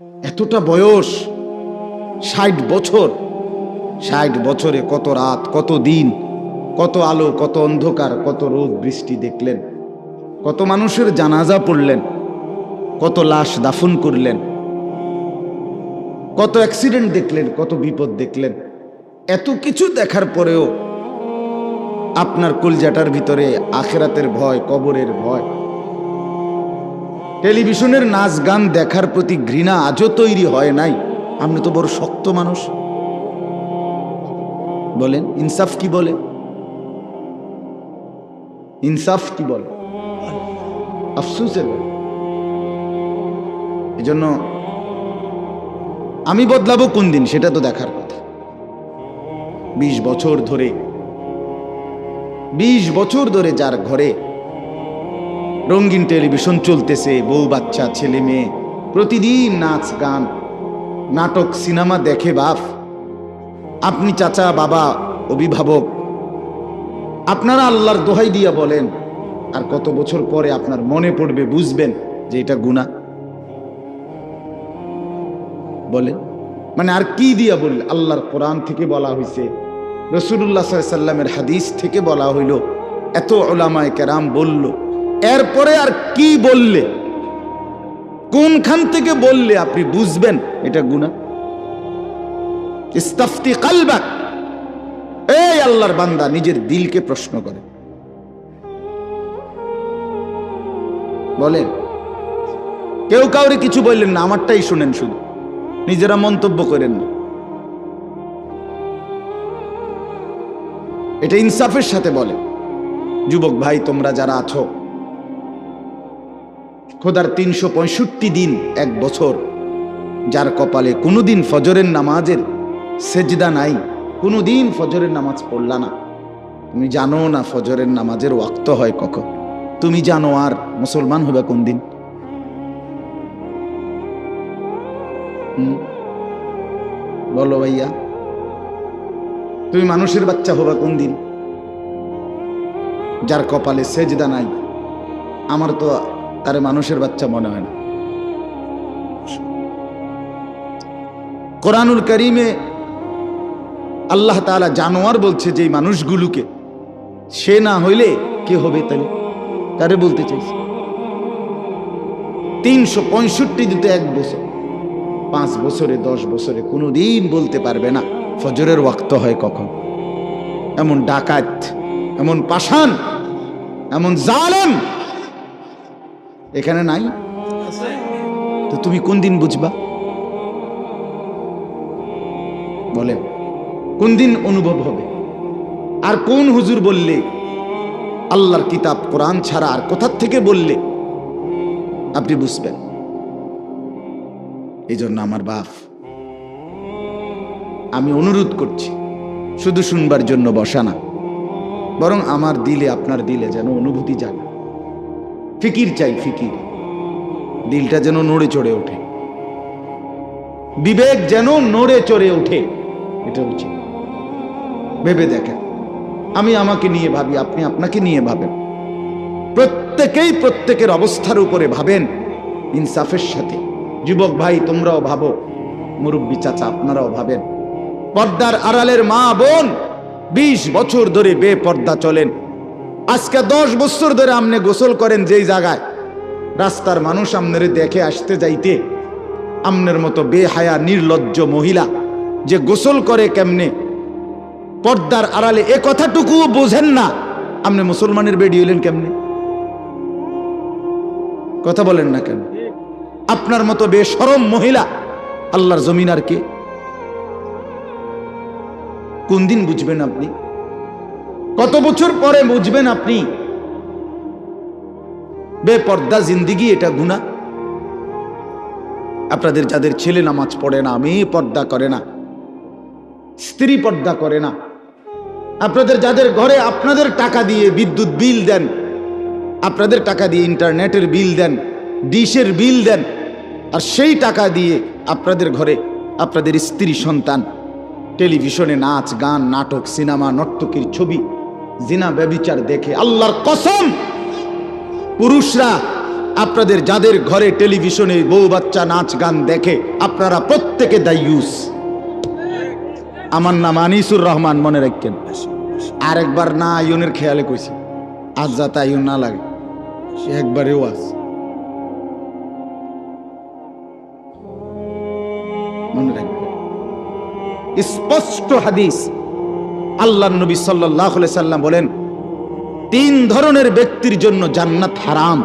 এতটা বয়স, 60 বছর, 60 বছরে কত রাত, কত দিন, কত আলো, কত অন্ধকার, কত রোদ বৃষ্টি দেখলেন, কত মানুষের জানাজা পড়লেন, কত লাশ দাফন করলেন, কত অ্যাক্সিডেন্ট দেখলেন, কত বিপদ দেখলেন। এত কিছু দেখার পরেও আপনার কলজাটার ভিতরে আখিরাতের ভয়, কবরের ভয়, টেলিভিশনের নাচ গান দেখার প্রতি ঘৃণা আজও তৈরি হয় নাই। আপনি তো বড় শক্ত মানুষ। বলেন ইনসাফ কি বলে? ইনসাফ কি বলে? আফসোসের। এই জন্য আমি বদলাবো কোন দিন সেটা তো দেখার কথা। 20 বছর ধরে, 20 বছর ধরে যার ঘরে রঙিন টেলিভিশন চলতেছে, বউ বাচ্চা ছেলে মেয়ে প্রতিদিন নাচ গান নাটক সিনেমা দেখে বাপ, আপনি চাচা বাবা অভিভাবক, আপনারা আল্লাহর দোহাই দিয়া বলেন, আর কত বছর পরে আপনার মনে পড়বে, বুঝবেন যে এটা গুনাহ? বলেন মানে আর কি দিয়া বললে? আল্লাহর কোরআন থেকে বলা হয়েছে, রাসূলুল্লাহ সাল্লাল্লাহু আলাইহি সাল্লামের হাদিস থেকে বলা হইল, এত উলামায়ে কেরাম বলল, এরপরে আর কি বললে, কোনখান থেকে বললে আপনি বুঝবেন এটা গুনাহ? ইস্তাফতি কলবাক, এই আল্লাহর বান্দা নিজের দিলকে প্রশ্ন করে বলেন। কেউ কাউরে কিছু বললেন না, আমারটাই শুনেন, শুধু নিজেরা মন্তব্য করেন না। এটা ইনসাফের সাথে বলে। যুবক ভাই তোমরা যারা আছো, খোদার 365 দিন, 1 বছর, যার কপালে কোনোদিন ফজরের নামাজের সেজদা নাই, কোনোদিন ফজরের নামাজ পড়লা না, তুমি জানো না ফজরের নামাজের ওয়াক্ত হয় কখন, তুমি জানো, আর মুসলমান হবে কোন দিন? বলো ভাইয়া, তুমি মানুষের বাচ্চা হবা কোন দিন? যার কপালে সেজদা নাই, আমার তো তারে মানুষের বাচ্চা মনে হয় না। কোরআনুল কারীমে আল্লাহ তাআলা জানোয়ার বলছে যে মানুষগুলোকে, সে না হইলে কে হবে তাহলে? কারে বলতে চাইছে? 365 দিতে 1 বছর, 5 বছরে 10 বছরে কোনোদিন বলতে পারবে না ফজরের ওয়াক্ত হয় কখন। এমন ডাকাত, এমন পাষাণ, এমন জালেম এখানে নাই? তো তুমি কোন দিন বুঝবা? বলেন কোন দিন অনুভব হবে? আর কোন হুজুর বললে, আল্লাহর কিতাব কোরআন ছাড়া আর কোথা থেকে বললে আপনি বুঝবেন? এই জন্য আমার বাপ, আমি অনুরোধ করছি, শুধু শুনবার জন্য বসা না, বরং আমার দিলে, আপনার দিলে যেন অনুভূতি জাগে, ফিকির চাই, ফিকির, দিলটা যেন নড়ে চড়ে ওঠে, বিবেক যেন নড়ে চড়ে ওঠে। এটা উচিত। ভেবে দেখেন, আমি আমাকে নিয়ে ভাবি, আপনি আপনাকে নিয়ে ভাবেন, প্রত্যেকেই প্রত্যেকের অবস্থার উপরে ভাবেন ইনসাফের সাথে। যুবক ভাই তোমরাও ভাবো, মুরব্বী চাচা আপনারাও ভাবেন, পর্দার আড়ালের মা বোন 20 বছর ধরে বেপর্দা চলেন, আজকে 10 বছর ধরে আপনি গোসল করেন যেই জায়গায়, রাস্তার মানুষ আপনারে দেখে আসতে যাইতে, আপনার মতো বেহায়া নির্লজ্জ মহিলা যে গোসল করে কেমনে পর্দার আড়ালে, এ কথাটুকুও বোঝেন না, আপনি মুসলমানের বেডি হইলেন কেমনে? কথা বলেন না কেন? আপনার মতো বেশরম মহিলা আল্লাহর জমিন আর কে? কোন দিন বুঝবেন আপনি? কত বছর পরে বুঝবেন আপনি বেপর্দা জিন্দিগি এটা গুনাহ? আপনাদের যাদের ছেলে নামাজ পড়ে না, মেয়ে পর্দা করে না, স্ত্রী পর্দা করে না, আপনাদের যাদের ঘরে আপনাদের টাকা দিয়ে বিদ্যুৎ বিল দেন, আপনাদের টাকা দিয়ে ইন্টারনেটের বিল দেন, ডিশের বিল দেন, আর সেই টাকা দিয়ে আপনাদের ঘরে আপনাদের স্ত্রী সন্তান টেলিভিশনে নাচ গান নাটক সিনেমা নর্তকীর ছবি জিনা ব্যভিচার দেখে, আল্লাহর কসম পুরুষরা আপনাদের যাদের ঘরে টেলিভিশনে বউ বাচ্চা নাচ গান দেখে, আপনারা প্রত্যেকে দায়ুস। আমার নাম আনিসুর রহমান, মনে রাখেন। আরেকবার না আয়নের খেয়ালে কইছি, আজ যাতে আয়ন না লাগে, সে একবারেও আজ মনে রাখবেন। স্পষ্ট হাদিস, আল্লাহর নবী সাল্লাল্লাহু আলাইহি সাল্লাম বলেন, 3 ধরনের ব্যক্তির জন্য জান্নাত হারাম।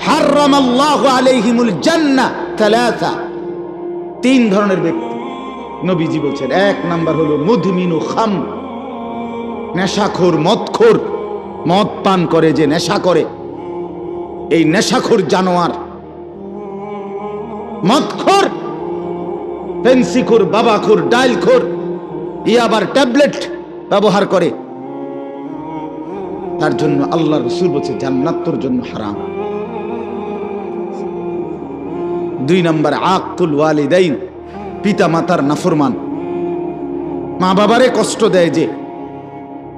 হারামাল্লাহু আলাইহিমুল জান্নাহ তালাসা, 3 ধরনের ব্যক্তি নবীজি বলছেন। 1 নাম্বার হলো মুদমিনু খাম, নেশাখোর, মদখোর, মদ পান করে যে নেশা করে, এই নেশাখোর জানোয়ার, মদখোর, পেন্সিখোর, বাবাখোর, ডাইলখোর, আবার ট্যাবলেট ব্যবহার করে, তার জন্য আল্লাহ রাসূল বলছে জান্নাত তোর জন্য হারাম। 2 নাম্বার আকুল ওয়ালিদাইন, পিতা মাতার নাফরমান, মা বাবারে কষ্ট দেয় যে,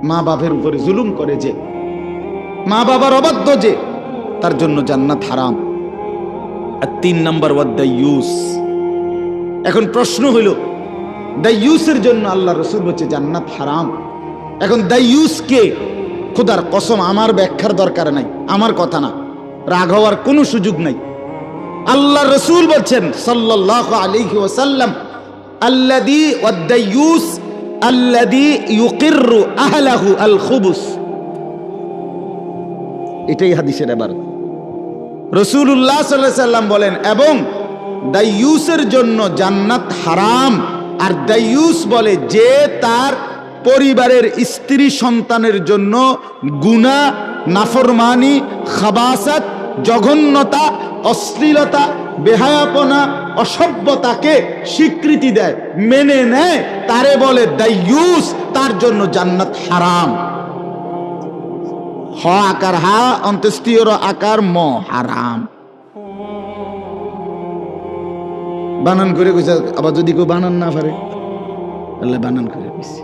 মা বাবার উপরে জুলুম করে যে, মা বাবার অবাধ্য যে, তার জন্য জান্নাত হারাম। আর 3 নাম্বার ওয়াদাইয়ুস। এখন প্রশ্ন হইল, দাইয়ুসের জন্য আল্লাহ রাসূল বলছে জান্নাত হারাম। এখন দাইয়ুস কে? খোদার কসম আমার ব্যাখ্যার দরকার নাই, আমার কথা না, রাগ হওয়ার কোনো সুযোগ নাই। আল্লাহ রাসূল বলছেন সাল্লাল্লাহু আলাইহি ওয়াসাল্লাম, আল্লাযী ওয়াদাইয়ুস আল্লাযী ইউকিররু আহলাহু আল খুবুস। এটাই হাদিসের ইবারত। রাসূলুল্লাহ সাল্লাল্লাহু আলাইহি সাল্লাম বলেন, এবং দাইয়ুসের জন্য জান্নাত হারাম। আর দাইয়ুস বলে যে তার পরিবারের স্ত্রী সন্তানের জন্য গুনাহ, নাফরমানি, খাবাসাত, জঘন্যতা, অশ্লীলতা, বেহায়াপনা, অসভ্যতাকে স্বীকৃতি দেয়, মেনে নেয়, তারে বলে দাইয়ুস, তার জন্য জান্নাত হারাম। হ আকার হা, অন্ত্যেষ্টিয় আকার ম, হারাম। বানান করে কইছে, আবার যদি কেউ বানান না পারে তাহলে বানান করে কইছে।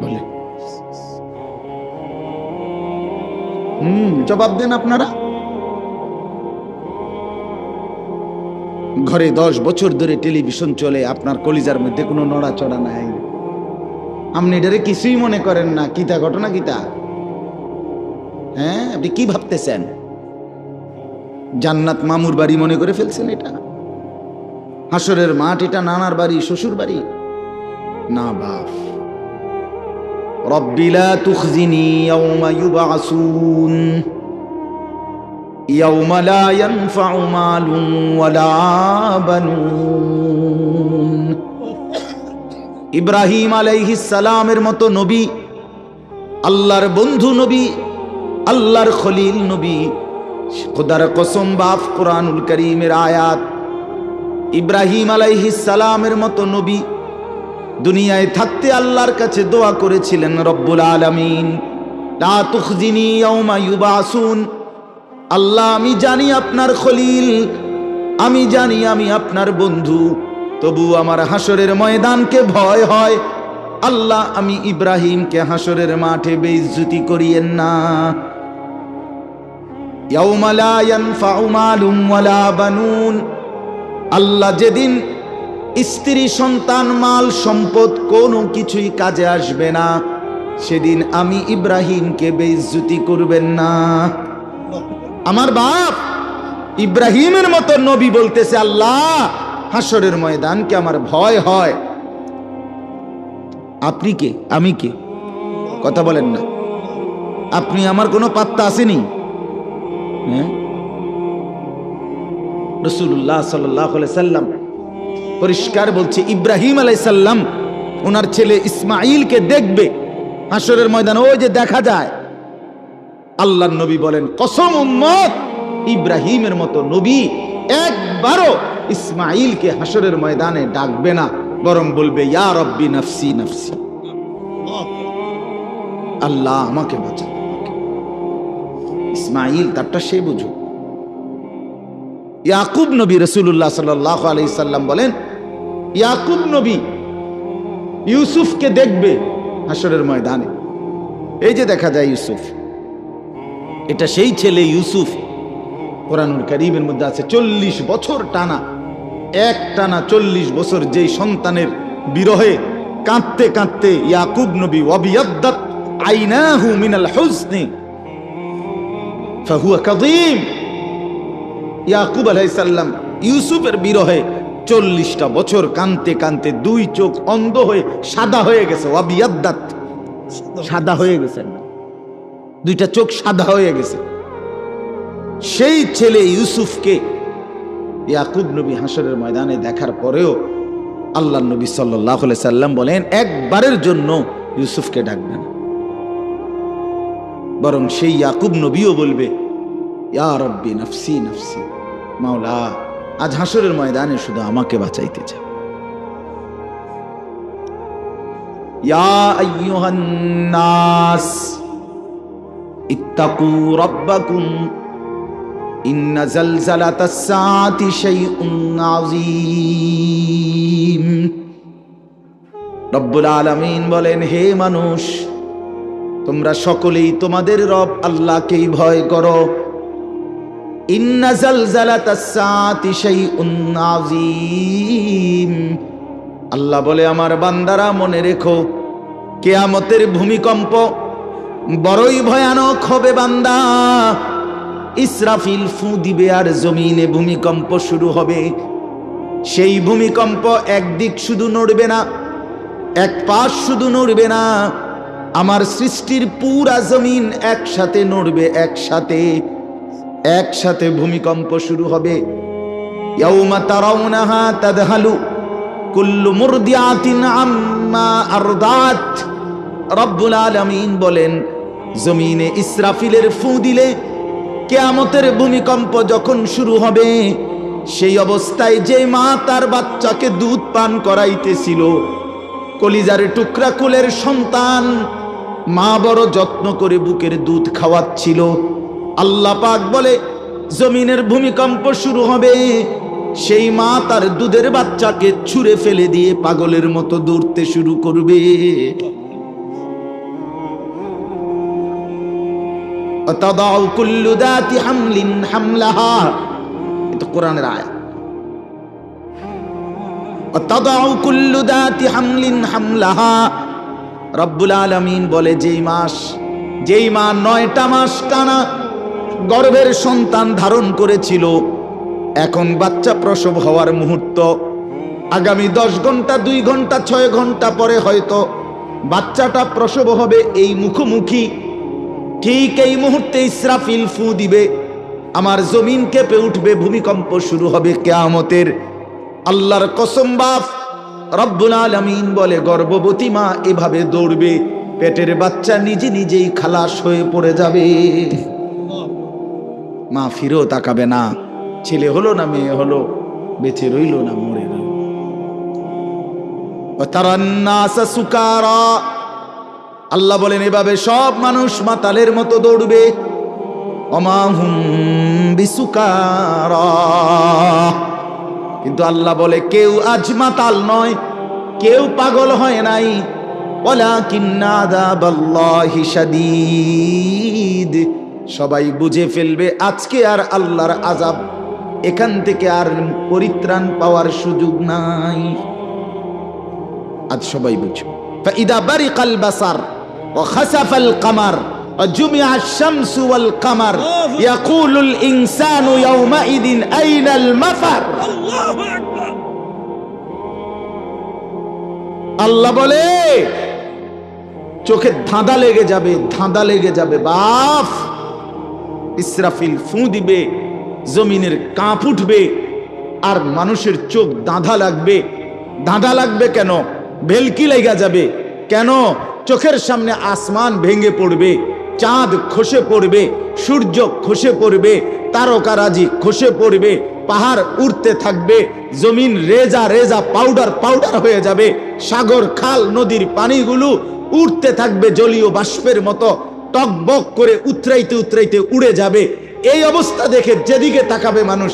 বলে জবাব দেন আপনারা। ঘরে 10 বছর ধরে টেলিভিশন চলে, আপনার কলিজার মধ্যে কোনো নড়াচড়া নাই, আপনি এটারে কিছুই মনে করেন না। কিতা ঘটনা কিতা? হ্যাঁ, আপনি কি ভাবতেছেন? জান্নাত মামুর বাড়ি মনে করে ফেলছেন? এটা হাসরের মাঠ, এটা নানার বাড়ি, শ্বশুর বাড়ি না। বাপ, রব্বি লা তুখজিনি ইয়াওমা ইউবআসুন ইয়াওমা লা ইয়ানফাউ মালুন ওয়ালা বানুন। ইব্রাহিম আলাইহিস সালামের মতো নবী, আল্লাহর বন্ধু নবী, আল্লাহর খলিল নবী, খোদার কসম বাপ, কুরআনুল কারীমের আয়াত। ইব্রাহিম আলাইহিস সালামের মতো নবী দুনিয়ায় থাকতে আল্লাহর কাছে দোয়া করেছিলেন, রব্বুল আলামিন লা তুখজিনি ইয়াওমা ইউবআসুন। আল্লাহ, আমি জানি আপনার খলিল, আমি জানি আমি আপনার বন্ধু, তবু আমার হাসরের ময়দানকে ভয় হয়। আল্লাহ, আমি ইব্রাহিমকে হাসরের মাঠে বেইজ্জতি করিয়েন না। ইয়াওমা লা ইয়ানফাউ মালুন ওয়ালা বানুন। আল্লাহ, যেদিন স্ত্রী, সন্তান, মাল, সম্পদ কোনো কিছুই কাজে আসবে না, সেদিন আমি ইব্রাহিমকে বেইজ্জতি করবেন না। আমার বাপ ইব্রাহিমের মতো নবী বলতেছে, আল্লাহ, হাসরের ময়দানকে আমার ভয় হয়। আপনি কে? আমি কে? কথা বলেন না। আপনি আমার কোনো পাত্তা আসেনি? হ্যাঁ, রাসূলুল্লাহ সাল্লাল্লাহু আলাইহি সাল্লাম পরিষ্কার বলছে, ইব্রাহিম আলাইহিস সালাম ওনার ছেলে ইসমাঈলকে দেখবে হাসরের ময়দানে, ওই যে দেখা যায়। আল্লাহর নবী বলেন, কসম উম্মত, ইব্রাহিমের মতো নবী একবারও ইসমাঈলকে হাসরের ময়দানে ডাকবে না, বরং বলবে, ইয়া রব্বি নফসি নফসি, আল্লাহ আমাকে বাঁচান। ইসমাঈল তারটা সে বুঝুক। ইয়াকুব নবী, রাসূলুল্লাহ সাল্লাল্লাহু আলাইহি সাল্লাম বলেন, ইয়াকুব নবী ইউসুফকে দেখবে হাসরের ময়দানে। এই যে দেখা যায় ইউসুফ, এটা সেই ছেলে ইউসুফ। কোরআনুল কারীমের মধ্যে আছে 40 বছর টানা, এক টানা 40 বছর যেই সন্তানের বিরহে কাঁদতে কাঁদতে ইয়াকুব নবী ওয়াবিয়াদ্দাত আইনাহু মিনাল হুজনি ফাহুয়া কাযীম। ইয়াকুব আলাইহিস সালাম ইউসুফের বিরহে 40টা বছর কাঁদতে কাঁদতে দুই চোখ অন্ধ হয়ে সাদা হয়ে গেছে। ওয়াবিয়াদ্দাত, সাদা হয়ে গেছে, দুইটা চোখ সাদা হয়ে গেছে। সেই ছেলে ইউসুফকে ইয়াকুব নবী হাসরের ময়দানে দেখার পরেও আল্লাহ নবী সাল্লাল্লাহু আলাইহি সাল্লাম বলেন, একবারের জন্য ইউসুফকে ডাকবে না, বরং সেই ইয়াকুব নবীও বলবে, ইয়া রব্বি নফসি নফসি, মাওলা আজ হাসরের ময়দানে শুধু আমাকে বাঁচাইতে চাই। ইয়া আইয়ুহান নাস ইত্তাকু রাব্বাকুম ইন্না জালজালাতাস সাআতি শাইউন আযীম। রব্বুল আলামিন বলেন, হে মানুষ, তোমরা সকলেই তোমাদের রব আল্লাহকেই ভয় করো। ইন্না জালজালাতাস সাআতি শাইউন আযীম। আল্লাহ বলে, আমার বান্দারা মনে রেখো, কিয়ামতের ভূমিকম্প বড়ই ভয়ানক হবে বান্দা। ইসরাফিল ফু দিবে আর জমিনে ভূমিকম্প শুরু হবে। সেই ভূমিকম্প একদিক শুধু নড়বে না, এক পাশ শুধু নড়বে না, আমার সৃষ্টির পুরা জমিন একসাথে নড়বে, একসাথে ভূমিকম্প শুরু হবে। ইয়াউমা তারাউনাহা তাদহালু কুল্লু মুরদিআতিন আম্মা আরদাত। রব্বুল আলামিন বলেন, জমিনে ইসরাফিলের ফু দিলে, কিয়ামতের ভূমিকম্প যখন শুরু হবে, সেই অবস্থায় যে মা তার বাচ্চাকে দুধ পান করাইতেছিল, কলিজার টুকরা কোলের সন্তান, মা বড় যত্ন করে বুকের দুধ খাওয়াচ্ছিল, আল্লাহ পাক বলে, জমিনের ভূমিকম্প শুরু হবে, সেই মা তার দুধের বাচ্চাকে ছুঁড়ে ফেলে দিয়ে পাগলের মতো দৌড়তে শুরু করবে। তাদাউ কুল্লু দাতি হামলিন হামলাহা, এটা কোরআনের আয়াত। তাদাউ কুল্লু দাতি হামলিন হামলাহা। রব্বুল আলামিন বলে, যেই মা 9টা মাস টানা গর্ভের সন্তান ধারণ করেছিল, এখন বাচ্চা প্রসব হওয়ার মুহূর্ত, আগামী 10 ঘন্টা, 2 ঘন্টা, 6 ঘন্টা পরে হয়তো বাচ্চাটা প্রসব হবে, এই মুখোমুখি ঠিক এই মুহূর্তে ইসরাফিল ফু দিবে, আমার জমিন কেঁপে উঠবে, ভূমিকম্প শুরু হবে কিয়ামতের। আল্লাহর কসম বাপ, রব্বুল আলামিন বলে, গর্ভবতী মা এভাবে দৌড়বে, পেটের বাচ্চা নিজে নিজেই খালাস হয়ে পড়ে যাবে, মা ফিরেও তাকাবে না, ছেলে হলো না মেয়ে হলো, বেঁচে রইল না মরে রইল। তারান নাসা সুকারা, আল্লাহ বলেন, এভাবে সব মানুষ মাতালের মতো দৌড়বে। ওমা হুম বিসুকারা, কিন্তু আল্লাহ বলে, কেউ আজ মাতাল নয়, কেউ পাগল হয় নাই। ওয়ালাকিন্না আযাবাল্লাহি শাদীদ, সবাই বুঝে ফেলবে আজকে আর আল্লাহর আযাব, এখান থেকে আর পরিত্রাণ পাওয়ার সুযোগ নাই। আজ সবাই বুঝবে। ফাইদা বারিকাল বাসার ওয়া খাসাফাল কামার ওয়া জুমিআশ শামসু ওয়াল কামার ইয়াকুলুল ইনসানু ইয়াওমাইদিন আইনাল মাফার। আল্লাহু আকবার। আল্লাহ বলে, চোখে ধাঁধা লেগে যাবে বাপ। ইসরাফিল ফু দিবে, জমিনের কাঁপ উঠবে, আর মানুষের চোখ ধাঁধা লাগবে কেন? ভেলকি লেগে যাবে কেন? চোখের সামনে আসমান ভেঙে পড়বে, চাঁদ খসে পড়বে, সূর্য খসে পড়বে, তারকারাজি খসে পড়বে, পাহাড় উড়তে থাকবে, জমিন রেজা পাউডার হয়ে যাবে, সাগর খাল নদীর পানিগুলো উঠতে থাকবে জলীয় বাষ্পের মতো, টকবক করে উতরাইতে উড়ে যাবে। এই অবস্থা দেখে যেদিকে তাকাবে মানুষ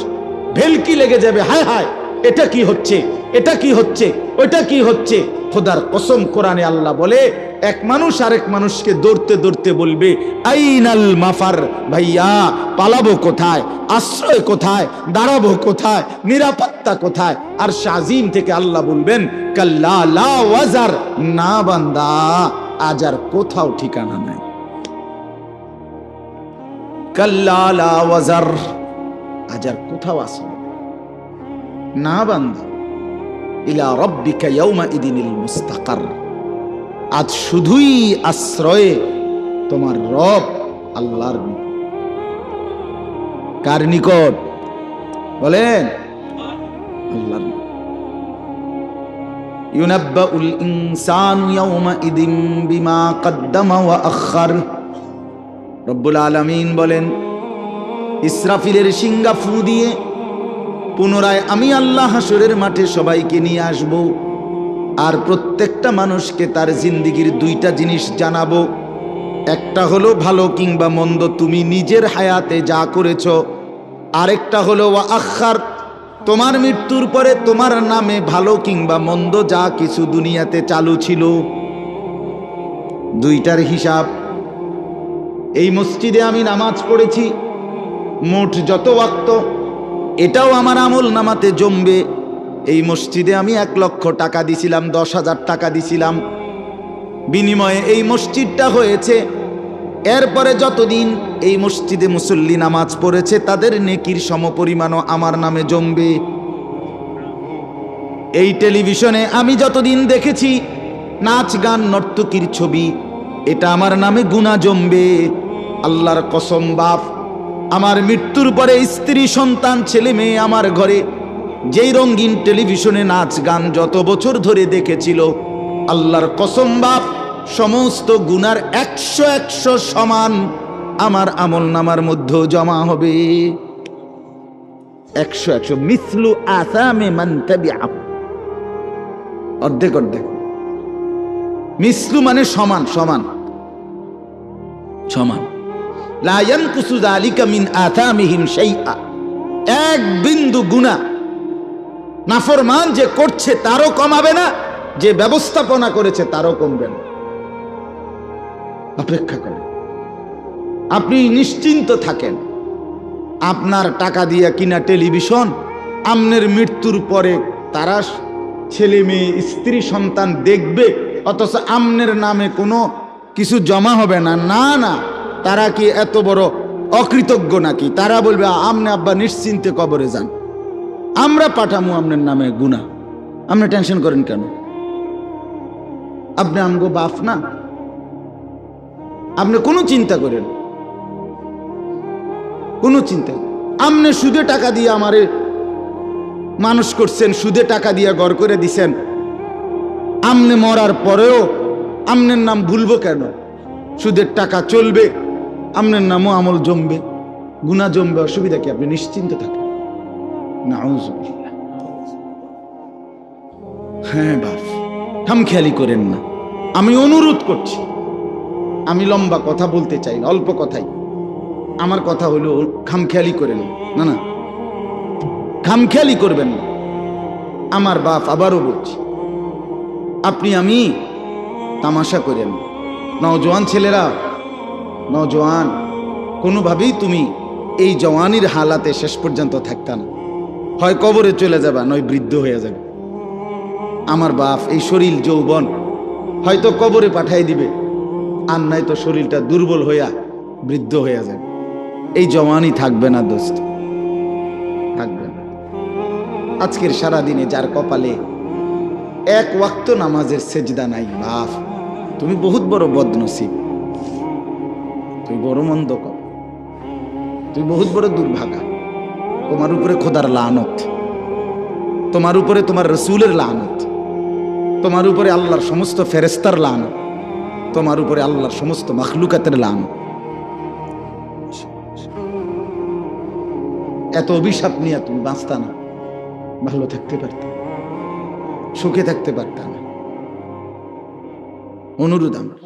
ভেলকি লেগে যাবে, হায় হায় এটা কি হচ্ছে, এটা কি হচ্ছে, ওইটা কি হচ্ছে। খোদার কসম কোরআনে আল্লাহ বলে, এক মানুষ আরেক মানুষকে দৌড়তে দৌড়তে বলবে আইনাল মাফার, ভাইয়া পালাবো কোথায়, আশ্রয় কোথায়, দাঁড়াবো কোথায়, নিরাপত্তা কোথায়। আর শাজিম থেকে আল্লাহ বলবেন কাল্লা লা ওয়াজার, না বান্দা আজ আর কোথাও ঠিকানা নাই। কাল্লা লা ওয়াজার, আজ আর কোথাও আশ্রয় না বান্দা। ইলা রাব্বিকা ইয়াউমা ইদিনিল মুস্তাকার, আজ শুধুই আশ্রয়ে তোমার রব আল্লাহর নিকট। কার নিকট বলেন? আল্লাহর নিকট। ইউনাব্বাউল ইনসানু ইয়াউমা ইদিন বিমা কদ্দামা ওয়া আখার। রব্বুল আলামিন বলেন, ইসরাফিলের শিঙ্গা ফু দিয়ে পুনরায় আমি আল্লাহ হাসরের মাঠে সবাইকে নিয়ে আসব, আর প্রত্যেকটা মানুষকে তার জিন্দেগির দুইটা জিনিস জানাবো। একটা হলো ভালো কিংবা মন্দ তুমি নিজের হায়াতে যা করেছ, আরেকটা হলো ওয়া আখার, তোমার মৃত্যুর পরে তোমার নামে ভালো কিংবা মন্দ যা কিছু দুনিয়াতে চালু ছিল, দুইটার হিসাব। এই মসজিদে আমি নামাজ পড়েছি মোট যত ওয়াক্ত, এটাও আমার আমল নামাতে জমবে। এই মসজিদে আমি 1 লক্ষ টাকা দিছিলাম, 10,000 টাকা দিছিলাম, বিনিময়ে এই মসজিদটা হয়েছে। এরপরে যতদিন এই মসজিদে মুসল্লি নামাজ পড়েছে তাদের নেকির সমপরিমাণও আমার নামে জমবে। এই টেলিভিশনে আমি যতদিন দেখেছি নাচ গান নর্তকীর ছবি, এটা আমার নামে গুনাহ জমবে। আল্লাহর কসম বাপ, আমার মৃত্যুর পরে স্ত্রী সন্তান ছেলে মেয়ে আমার ঘরে যেই রঙিন টেলিভিশনে নাচ গান যত বছর ধরে দেখেছিল, আল্লাহর কসম বাপ, সমস্ত গুনার 100 সমান আমার আমল নামার মধ্যে জমা হবে। 100 মিসলু আসামে মান তাবিআ, অর্ধেক অর্ধেক। মিসলু মানে সমান, সমান সমান। লা ইয়ানকুসু যালিকা মিন আথামিহিম শাইআ, এক বিন্দু গুনাহ নাফরমান যে করছে তারও কমাবে না, যে ব্যবস্থাপনা করেছে তারও কমবে না। অপেক্ষা করেন, আপনি নিশ্চিন্ত থাকেন। আপনার টাকা দিয়ে কিনা টেলিভিশন আপনার মৃত্যুর পরে তারা ছেলে মেয়ে স্ত্রী সন্তান দেখবে, অথচ আপনার নামে কোনো কিছু জমা হবে না। না না, তারা কি এত বড় অকৃতজ্ঞ নাকি? তারা বলবে আমনে আব্বা নিশ্চিন্তে কবরে যান, আমরা পাঠামু আপনার নামে গুনাহ, আপনি টেনশন করেন কেন? আপনি আমগো বাপ না, আপনি কোনো চিন্তা করেন, কোনো চিন্তা। আপনি সুদে টাকা দিয়ে আমারে মানুষ করছেন, সুদে টাকা দিয়ে ঘর করে দিছেন, আপনি মরার পরেও আপনার নাম ভুলবো কেন? সুদের টাকা চলবে, আপনার নামও আমল জমবে, গুনাহ জমবে, অসুবিধা কি? আপনি নিশ্চিন্ত থাকেন। নাউযুবিল্লাহ। হ্যাঁ বাপ, খামখেয়ালি করেন না, আমি অনুরোধ করছি। আমি লম্বা কথা বলতে চাই না, অল্প কথাই। আমার কথা হলো খামখেয়ালি করেন না, না খামখেয়ালি করবেন না। আমার বাপ, আবারও বলছি, আপনি আমি তামাশা করেন। নওজোয়ান ছেলেরা, নওজোয়ান, কোনোভাবেই তুমি এই জওয়ানির হালাতে শেষ পর্যন্ত থাকতা না, হয় কবরে চলে যাবা, নয় বৃদ্ধ হয়ে যাবে। আমার বাপ, এই শরীর যৌবন হয়তো কবরে পাঠাই দিবে, আর নাই তো শরীরটা দুর্বল হইয়া বৃদ্ধ হইয়া যাবে। এই জওয়ানি থাকবে না দোস্ত, থাকবে না। আজকের সারাদিনে যার কপালে 1 ওয়াক্ত নামাজের সেজদা নাই, বাপ তুমি বহুত বড় বদনসিব, তুই বড় মন্দ কর, তুই বহুত বড় দুর্ভাগা। তোমার উপরে খোদার লানত, তোমার উপরে তোমার রসুলের লানত, তোমার উপরে আল্লাহর সমস্ত ফেরেস্তার লানত, তোমার উপরে আল্লাহর সমস্ত মাখলুকাতের লানত। এত অভিশাপ নিয়ে তুমি বাঁচতা না, ভালো থাকতে পারতা, সুখে থাকতে পারতা না। অনুরোধ আমার,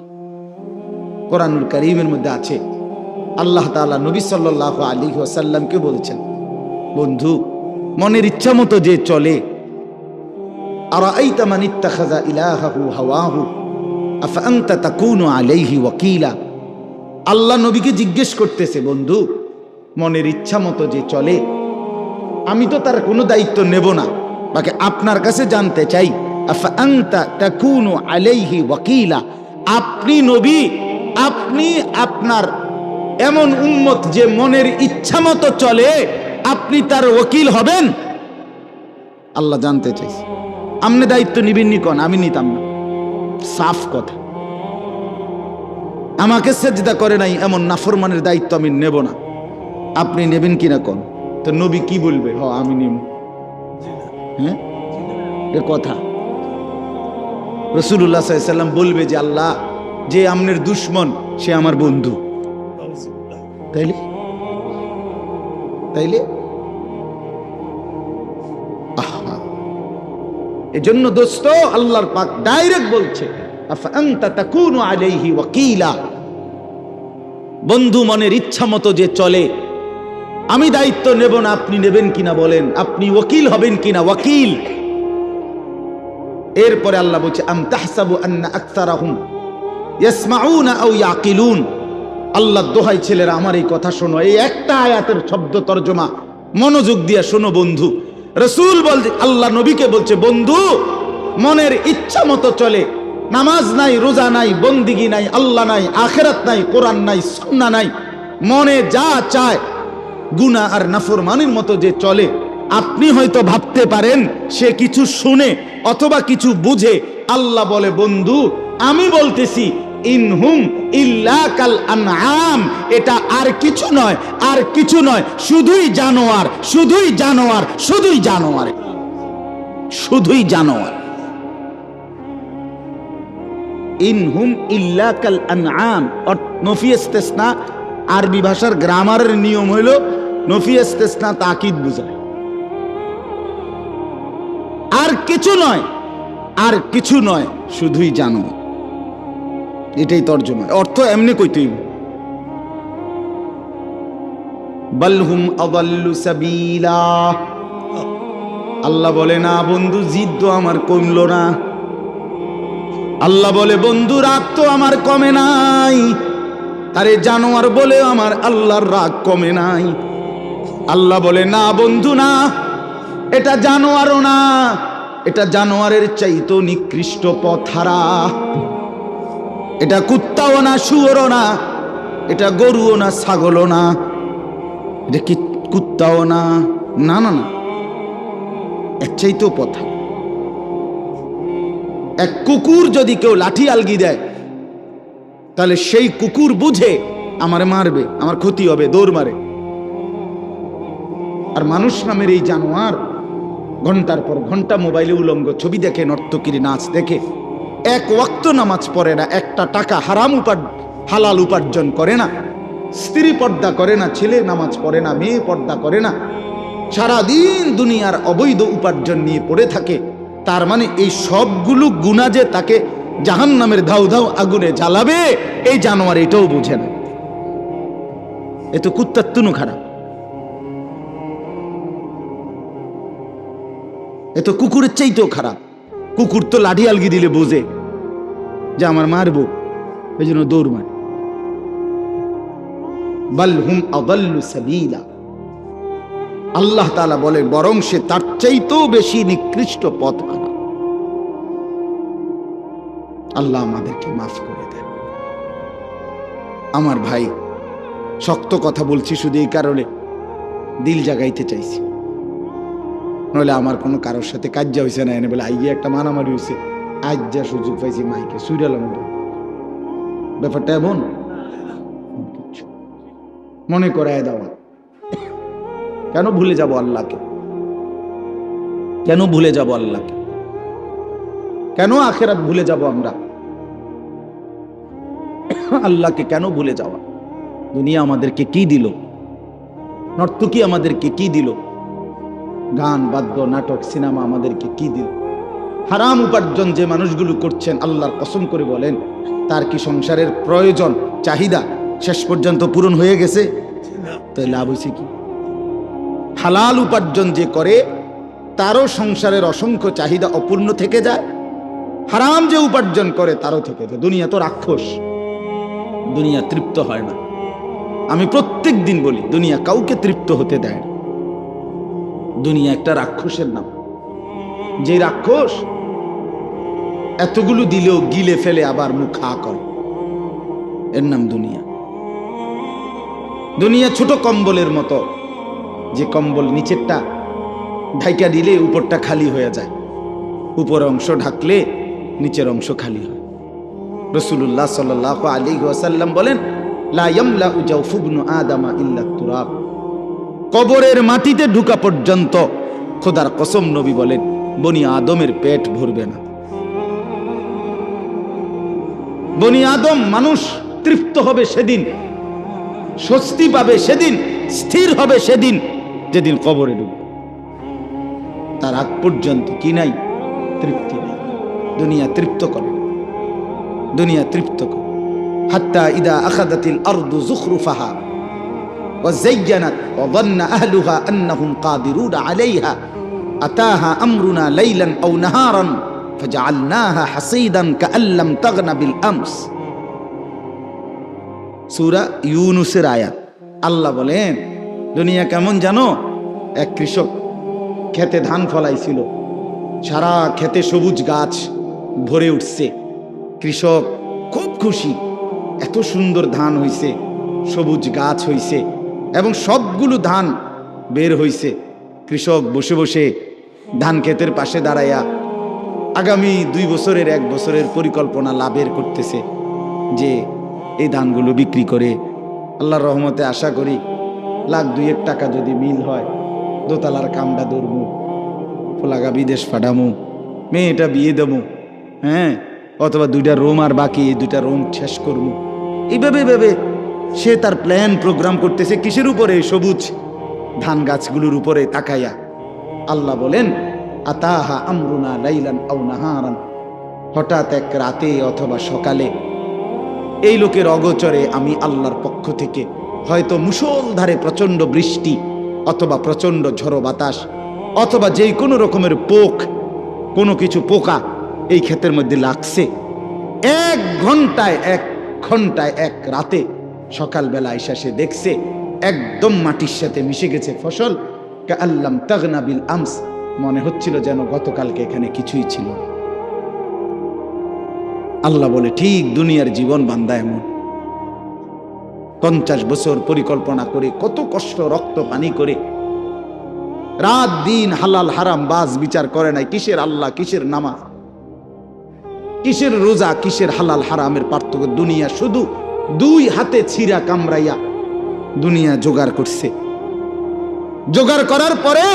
কোরআনুল কারীমের মধ্যে আছে, আল্লাহ তাআলা নবী সাল্লাল্লাহু আলাইহি ওয়াসাল্লামকে বলেছেন, বন্ধু মনের ইচ্ছা মতো যে চলে, আরাআইতা মান ইত্তাখাযা ইলাহাহু হাওয়াহু আফা আনতা তাকুনু আলাইহি ওয়াকিলা। আল্লাহ নবীকে জিজ্ঞেস করতেছে, বন্ধু মনের ইচ্ছা মতো যে চলে আমি তো তার কোনো দায়িত্ব নেব না, বাকি আপনার কাছে জানতে চাই আফা আনতা তাকুনু আলাইহি ওয়াকিলা, আপনি নবী, আপনি আপনার এমন উম্মত যে মনের ইচ্ছা মতো চলে আপনি তার ওকিল হবেন? আল্লাহ জানতে চাইছে। আপনি দায়িত্ব নিবেন নি কোন? আমি নিতাম না, সাফ কথা। আমাকে সেজদা করে নাই এমন নাফরমানের দায়িত্ব আমি নেব না, আপনি নেবেন কিনা কোন? তো নবী কি বলবে? হ আমি নিব। হ্যাঁ, এ কথা রাসূলুল্লাহ সাল্লাল্লাহু আলাইহি ওয়াসাল্লাম বলবে যে আল্লাহ, যে আমনের দুশমন সে আমার বন্ধু। তাইলে তাইলে এজন্য দোস্ত আল্লাহর পাক ডাইরেক্ট বলছে আফা আনতা তাকুনু আলাইহি ওয়াকিলা, বন্ধু মনের ইচ্ছা মতো যে চলে আমি দায়িত্ব নেব না, আপনি নেবেন কিনা বলেন? আপনি ওকিল হবেন কিনা? ওয়াকিল। এরপরে আল্লাহ বলছে আম তাহসাবু আন্না আকসারাহুম ইয়াসমাউনা আও ইয়াকিলুন। আল্লাহর দোহাই ছেলেরা আমার এই কথা শোনো, এই একটা আয়াতের শব্দ তরজমা মনোযোগ দিয়ে শোনো বন্ধু। রাসূল বলছে, আল্লাহ নবীকে বলছে, বন্ধু মনের ইচ্ছা মতো চলে, নামাজ নাই, রোজা নাই, বন্দিগি নাই, আল্লাহ নাই, আখিরাত নাই, কোরআন নাই, সুন্নাহ নাই, মনে যা চায় গুনাহ আর নাফরমানির মতো যে চলে, আপনি হয়তো ভাবতে পারেন সে কিছু শুনে অথবা কিছু বুঝে। আল্লাহ বলে, বন্ধু আমি বলতেছি ইনহুম ইল্লা কাল আনআম, এটা আর কিছু নয়, আর কিছু নয়, শুধুই জানোয়ার, শুধুই জানোয়ার, শুধুই জানোয়ার, শুধুই জানোয়ার। ইনহুম ইল্লা কাল আনআম। নফি ইস্তিসনা আরবি ভাষার গ্রামারের নিয়ম হইল নফি ইস্তিসনা তাকিদ বুঝায়। আর কিছু নয়, আর কিছু নয়, শুধুই জানোয়ার, এটাই তর্জমা। অর্থ এমনি কইতেই, বালহুম আযাল্লু সাবিলা। আল্লাহ বলে না বন্ধু, জিদ তো আমার কমলো না। আল্লাহ বলে, বন্ধু রাগ তো আমার কমে নাই। আরে জানোয়ার বলে আমার আল্লাহর রাগ কমে নাই। আল্লাহ বলে, না বন্ধু না, এটা জানোয়ারও না, এটা জানোয়ারের চাইতো নিকৃষ্ট পথহারা। এটা কুত্তাও না, শুয়োরও না, এটা গরুও না, ছাগলও না, এটা কি কুত্তাও না, না না না, এর চাইতেও পথা। এক কুকুর যদি কেউ লাঠি আলগি দেয় তাহলে সেই কুকুর বুঝে আমারে মারবে, আমার ক্ষতি হবে, দৌড় মারে। আর মানুষ নামের এই জানোয়ার ঘন্টার পর ঘন্টা মোবাইলে উলঙ্গ ছবি দেখে, নর্তকীর নাচ দেখে, এক ওয়াক্ত নামাজ পড়ে না, একটা টাকা হারাম হালাল উপার্জন করে না, স্ত্রী পর্দা করে না, ছেলে নামাজ পড়ে না, মেয়ে পর্দা করে না, সারাদিন দুনিয়ার অবৈধ উপার্জন নিয়ে পড়ে থাকে। তার মানে এই সবগুলো গুনাহ যে তাকে জাহান্নামের ধাউ ধাউ আগুনে জ্বালাবে, এই জানোয়ার এটাও বুঝে না। এ তো কুত্তার তুনু খারাপ, এ তো কুকুরের চাইতেও খারাপ। কুকুর তো লাঠি আলগি দিলে বোঝে যে আমার মারবো, এই জন্য দৌড় মারে। বাল হুম আযাল্লু সাবিলা। আল্লাহ তাআলা বলে, বরং সে তার চাইতেও বেশি নিকৃষ্ট পথ হারা। আল্লাহ আমাদেরকে মাফ করে দেন। আমার ভাই, শক্ত কথা বলছি শুধু এই কারণে, দিল জাগাইতে চাইছি, নইলে আমার কোনো কারোর সাথে কাজ্জা হয়েছে না, এনে বলে আইয়ে একটা মারামারি হয়েছে, আজ যা সুযোগ পাইছি মাইকে সুইরালাম। ব্যাপারটা এমন মনে করায় দেওয়া। কেন ভুলে যাব আল্লাহকে? কেন ভুলে যাব আল্লাহকে? কেন আখিরাত ভুলে যাব আমরা? আল্লাহকে কেন ভুলে যাওয়া? দুনিয়া আমাদেরকে কি দিল? নর্তকী আমাদেরকে কি দিল? গান, বাদ্য, নাটক, সিনেমা আমাদেরকে কি দিল? হারাম উপার্জন যে মানুষগুলো করছেন, আল্লাহর কসম করে বলেন, তার কি সংসারের প্রয়োজন, চাহিদা শেষ পর্যন্ত পূরণ হয়ে গেছে? তাই লাভ হয়েছে কি? হালাল উপার্জন যে করে তারও সংসারের অসংখ্য চাহিদা অপূর্ণ থেকে যায়, হারাম যে উপার্জন করে তারও থেকে যায়। দুনিয়া তো রাক্ষস, দুনিয়া তৃপ্ত হয় না। আমি প্রত্যেক দিন বলি, দুনিয়া কাউকে তৃপ্ত হতে দেয় না। দুনিয়া একটা রাক্ষসের নাম, যে রাক্ষস এতগুলো দিলেও গিলে ফেলে আবার মুখ হা করে, এর নাম দুনিয়া। দুনিয়া ছোট কম্বলের মতো, যে কম্বল নিচেরটা ঢাইকা দিলে উপরটা খালি হয়ে যায়, উপর অংশ ঢাকলে নিচের অংশ খালি হয়। রাসূলুল্লাহ সাল্লাল্লাহু আলাইহি ওয়াসাল্লাম বলেন, লা ইয়ামলাউ জাওফু ইবনু আদামা ইল্লা তুরাব। কবরের মাটিতে ঢুকা পর্যন্ত খোদার কসম নবী বলেন বনি আদমের পেট ভরবে না। বনি আদম মানুষ তৃপ্ত হবে সেদিন, স্বস্তি পাবে সেদিন, স্থির হবে সেদিন যেদিন কবরে ঢুকবে। তার আগ পর্যন্ত কি নাই? তৃপ্তি নেই। দুনিয়া তৃপ্ত করে, দুনিয়া তৃপ্ত করে। হাত্তা ইদা আখাদাতিল আরদু যুখরুফাহা ওয়া যায়্যানাত ওয়া যান্না আহলুহা আন্নাহুম কাদিরুনা আলাইহা আতাহা আমরুনা লাইলান আও নাহারান ফাজআলনাহা হাসীদান কাআল্লাম তাগনা বিল আমস। সূরা ইউনূসের আয়াত। আল্লাহ বলেন দুনিয়া কেমন জানো? এক কৃষক খেতে ধান ফলাইছিল, সারা খেতে সবুজ গাছ ভরে উঠছে। কৃষক খুব খুশি, এত সুন্দর ধান হইছে, সবুজ গাছ হইছে এবং সবগুলো ধান বের হইছে। কৃষক বসে বসে ধান ক্ষেতের পাশে দাঁড়াইয়া আগামী 2 বছরের 1 বছরের পরিকল্পনা লাভের করতেছে, যে এই ধানগুলো বিক্রি করে আল্লাহর রহমতে আশা করি লাখ 2 টাকা যদি মিল হয়, দোতলার কামটা ধরবো, ফোলাগা বিদেশ পাঠামো, মেয়েটা বিয়ে দেবো, হ্যাঁ, অথবা 2টা রুম আর বাকি, এই 2টা রুম শেষ করবো। এইভাবে ভাবে সে তার প্ল্যান প্রোগ্রাম করতেছে। কিসের উপরে? সবুজ ধান গাছগুলোর উপরে তাকাইয়া। আল্লাহ বলেন আতাহা আমরুনা লাইলান আও নাহারান, হঠাৎ এক রাতে অথবা সকালে এই লোকের অগোচরে আমি আল্লাহর পক্ষ থেকে হয়তো মুষলধারে প্রচন্ড বৃষ্টি অথবা প্রচন্ড ঝড়ো বাতাস অথবা যেই কোনো রকমের কোনো কিছু পোকা এই ক্ষেতের মধ্যে লাগছে। 1 ঘন্টায় 1 ঘন্টায় 1 রাতে সকালবেলা আইসা সে দেখছে একদম মাটির সাথে মিশে গেছে ফসল। কাআল্লাম তাগনা বিল আমস, মনে হচ্ছিল যেন গতকালকে এখানে কিছুই ছিল না। আল্লাহ বলে ঠিক দুনিয়ার জীবন বান্দা এমন। 50 বছর পরিকল্পনা করে, কত কষ্ট, রক্ত পানি করে, রাত দিন হালাল হারাম বাজ বিচার করে নাই। কিসের আল্লাহ, কিসের নামাজ, কিসের রোজা, কিসের হালাল হারামের পার্থক্য? দুনিয়া শুধু 2 হাতে ছিঁড়া কামড়াইয়া দুনিয়া জোগাড় করছে। জোগাড় করার পরে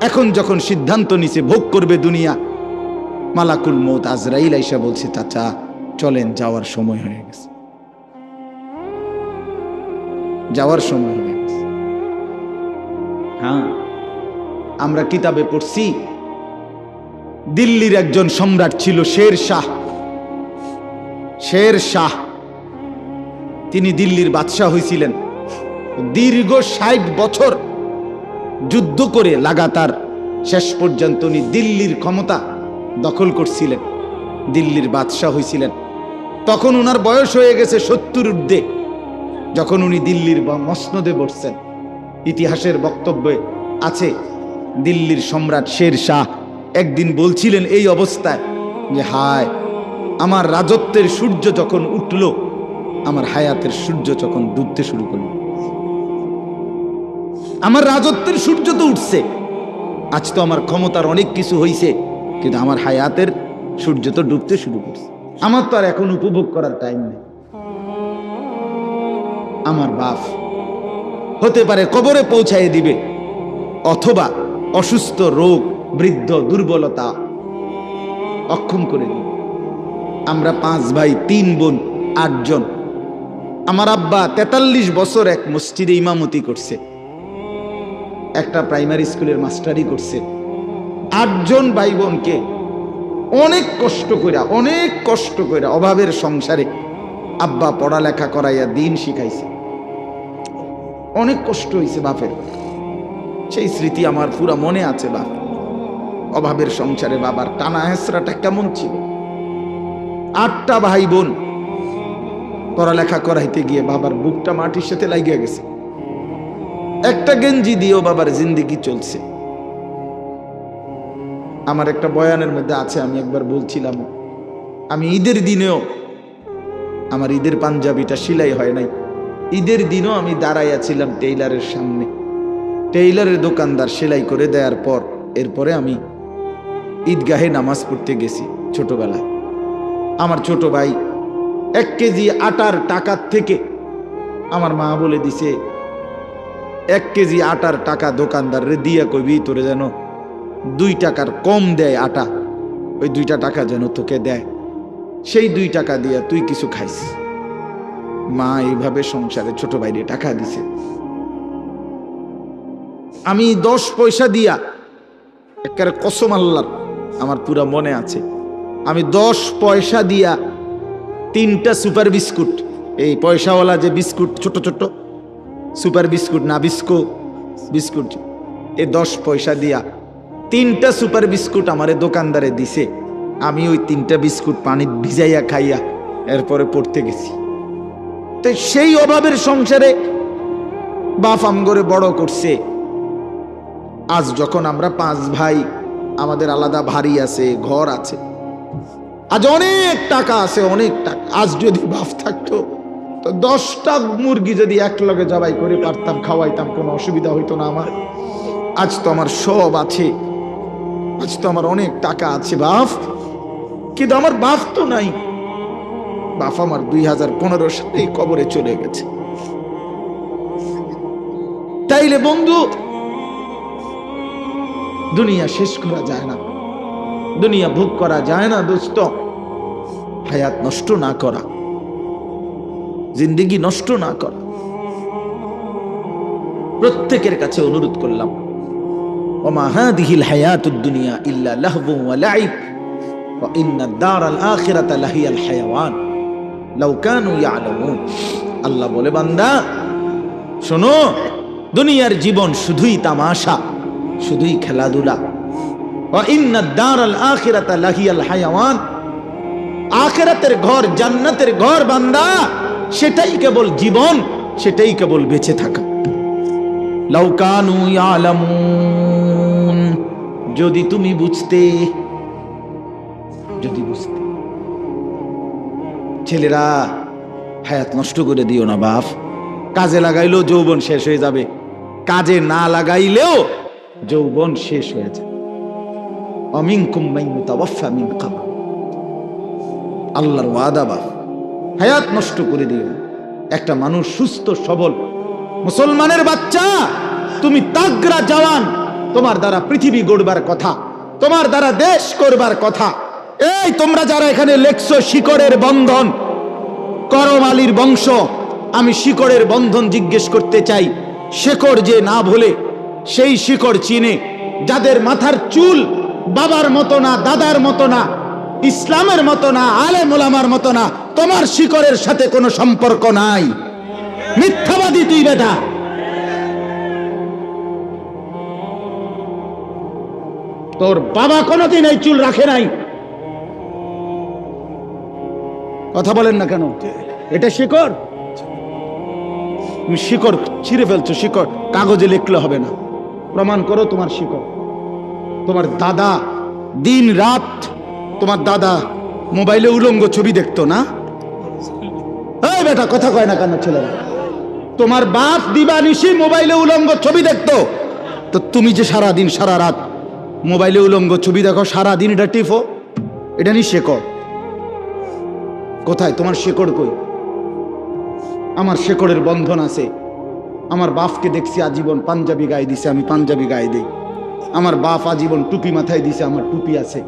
এখন যখন সিদ্ধান্ত নিছে ভোগ করবে দুনিয়া, মালাকুল মউত আজরাইল আইসা বলছে চাচা চলেন, যাওয়ার সময় হয়ে গেছে, যাওয়ার সময় হয়ে গেছে। হ্যাঁ, আমরা কিতাবে পড়ছি দিল্লির একজন সম্রাট ছিল শের শাহ। শের শাহ তিনি দিল্লির বাদশাহ হয়েছিলেন। দীর্ঘ 60 বছর যুদ্ধ করে লাগাতার শেষ পর্যন্ত উনি দিল্লির ক্ষমতা দখল করছিলেন, দিল্লির বাদশাহ হয়েছিলেন। তখন উনার বয়স হয়ে গেছে 70 ঊর্ধ্বে যখন উনি দিল্লির মসনদে বসছেন। ইতিহাসের বক্তব্যে আছে দিল্লির সম্রাট শের শাহ একদিন বলছিলেন এই অবস্থায় যে হায়, আমার রাজত্বের সূর্য যখন উঠল, আমার হায়াতের সূর্য যখন ডুবতে শুরু করল। আমার রাজত্বের সূর্য তো উঠছে, আজ তো আমার ক্ষমতার অনেক কিছু হইছে, কিন্তু আমার হায়াতের সূর্য তো ডুবতে শুরু করছে। আমার তো আর এখন উপভোগ করার টাইম নেই। আমার বাপ হতে পারে কবরে পৌঁছায় দিবে, অথবা অসুস্থ, রোগ, বৃদ্ধ, দুর্বলতা অক্ষম করে দিবে। আমরা 5 ভাই 3 বোন 8 জন। আমার আব্বা 43 বছর এক মসজিদে ইমামতি করছে, একটা প্রাইমারি স্কুলের মাস্টারি করছে। 8 জন ভাই বোনকে অনেক কষ্ট কইরা অভাবের সংসারে আব্বা পড়ালেখা করাইয়া দিন শিখাইছে। অনেক কষ্ট হয়েছে বাপের। সেই স্মৃতি আমার পুরা মনে আছে। বাপ অভাবের সংসারে বাবার টানা হেসরাটা কেমন ছিল। 8টা ভাই বোন, পড়ালেখা করাইতে গিয়ে বাবার বুকটা মাটির সাথে লাগিয়ে গেছে। একটা গেঞ্জি দিয়েও বাবার জিন্দেগি চলছে। আমার একটা বয়ানের মধ্যে আছে, আমি একবার বলছিলাম, আমি ঈদের দিনেও আমার ঈদের পাঞ্জাবিটা সেলাই হয় নাই। ঈদের দিনও আমি দাঁড়াইয়াছিলাম টেইলারের সামনে। টেইলারের দোকানদার সেলাই করে দেওয়ার পর এরপরে আমি ঈদগাহে নামাজ পড়তে গেছি। ছোটবেলায় আমার ছোট ভাই 1 কেজি আটার টাকার থেকে আমার মা বলে দিছে, 1 কেজি আটার টাকা দোকানদারে দিয়া কইবি তোরে যেন 2 টাকার কম দেয় আটা, ওই 2টা টাকা যেন তোকে দেয়, সেই 2 টাকা দিয়া তুই কিছু খাইস। মা এইভাবে সংসারে ছোট ভাইরে টাকা দিছে। আমি 10 পয়সা দিয়া, একেবারে কসম আল্লাহর আমার পুরা মনে আছে, আমি 10 পয়সা দিয়া 3টা সুপার বিস্কুট, এই পয়সাওয়ালা যে বিস্কুট ছোট ছোট সুপার বিস্কুট না, বিস্কো বিস্কুট, এই 10 পয়সা দিয়া 3টা সুপার বিস্কুট আমারে দোকানদারে দিছে। আমি ওই 3টা বিস্কুট পানি ভিজাইয়া খাইয়া এরপরে পড়তে গেছি। তো সেই অভাবের সংসারে বাপ আমগরে বড় করছে। আজ যখন আমরা 5 ভাই, আমাদের আলাদা বাড়ি আছে, ঘর আছে, আজ অনেক টাকা আছে, অনেক টাকা। আজ যদি বাপ থাকতো তো 10টা মুরগি যদি একলগে জবাই করে পারতাম, খাওয়াইতাম, কোনো অসুবিধা হইতো না আমার। আজ তো আমার সব আছে, আজ তো আমার অনেক টাকা আছে বাপ, কিন্তু আমার বাপ তো নাই। বাপ আমার 2015 সালে কবরে চলে গেছে। তাইলে বন্ধু, দুনিয়া শেষ করা যায় না, দুনিয়া ভোগ করা যায় না দোস্ত। হায়াত নষ্ট না করা, জিন্দেগি নষ্ট না করা। প্রত্যেকের কাছে অনুরোধ করলাম, ওমা হাদিহিল হায়াতুদ দুনিয়া ইল্লা লাহবু ওয়া লাইব ওয়া ইন্নাদ দারাল আখিরাতা লাহিয়াল হায়াওয়ান লাউ কানু ইয়ালামুন। আল্লাহ বলে, বান্দা শোনো, দুনিয়ার জীবন শুধুই তামাশা, শুধুই খেলাধুলা। ওয়া ইন্নাদ দারাল আখিরাতা লাহিয়াল হায়াওয়ান, আখিরাতের ঘর, জান্নাতের ঘর বান্দা, সেটাই কেবল জীবন, সেটাই কেবল বেঁচে থাকা। লাউ কানু ইয়ালামুন, যদি তুমি বুঝতে, যদি বুঝতে। ছেলেরা, হায়াত নষ্ট করে দিও না বাপ। কাজে লাগাইলেও যৌবন শেষ হয়ে যাবে, কাজে না লাগাইলেও যৌবন শেষ হয়ে যাবে। অমিনকুম মান ইউতাওয়াফা মিন ক্বাবল, আল্লাহর ওয়াদা বাপ। হায়াত নষ্ট করে দিও। একটা মানুষ সুস্থ সবল মুসলমানের বাচ্চা, তুমি তাগড়া জওয়ান, তোমার দ্বারা পৃথিবী গড়বার কথা, তোমার দ্বারা দেশ করবার কথা। এই তোমরা যারা এখানে লেখছো শিকড়ের বন্ধন, করম আলীর বংশ, আমি শিকড়ের বন্ধন জিজ্ঞেস করতে চাই। শিকড় যে না ভোলে, সেই শিকড় চিনে। যাদের মাথার চুল বাবার মতো না, দাদার মতো না, ইসলামের মতো না, আলেম ওলামার মতো না, তোমার শিকড়ের সাথে কোনো সম্পর্ক নাই। মিথ্যাবাদী তুই বেটা। তোর বাবা কোনোদিন এই চুল রাখে নাই। কথা বলেন না কেন? এটা শিকড়, তুমি শিকড় ছিঁড়ে ফেলছো। শিকড় কাগজে লিখলে হবে না, প্রমাণ করো তোমার শিকড়। তোমার দাদা দিন রাত, তোমার দাদা মোবাইলে উলঙ্গ ছবি দেখতো না? এই বেটা কথা কয় না কেন ছেলেরা? তোমার বাপ দিবানিশি মোবাইলে উলঙ্গ ছবি দেখতো, তো তুমি যে সারা দিন সারা রাত মোবাইলে উলঙ্গ ছবি দেখো, সারা দিন এটা টিপো, এটা নি শেকড়। কোথায় তোমার শেকড়? কই? আমার শেকড়ের বন্ধন আছে। আমার বাপকে দেখছি আজীবন পাঞ্জাবি গায়ে দিছে, আমি পাঞ্জাবি গায়ে দিই। আমার বাপ আজীবন টুপি মাথায় দিছে, আমার টুপি আছে।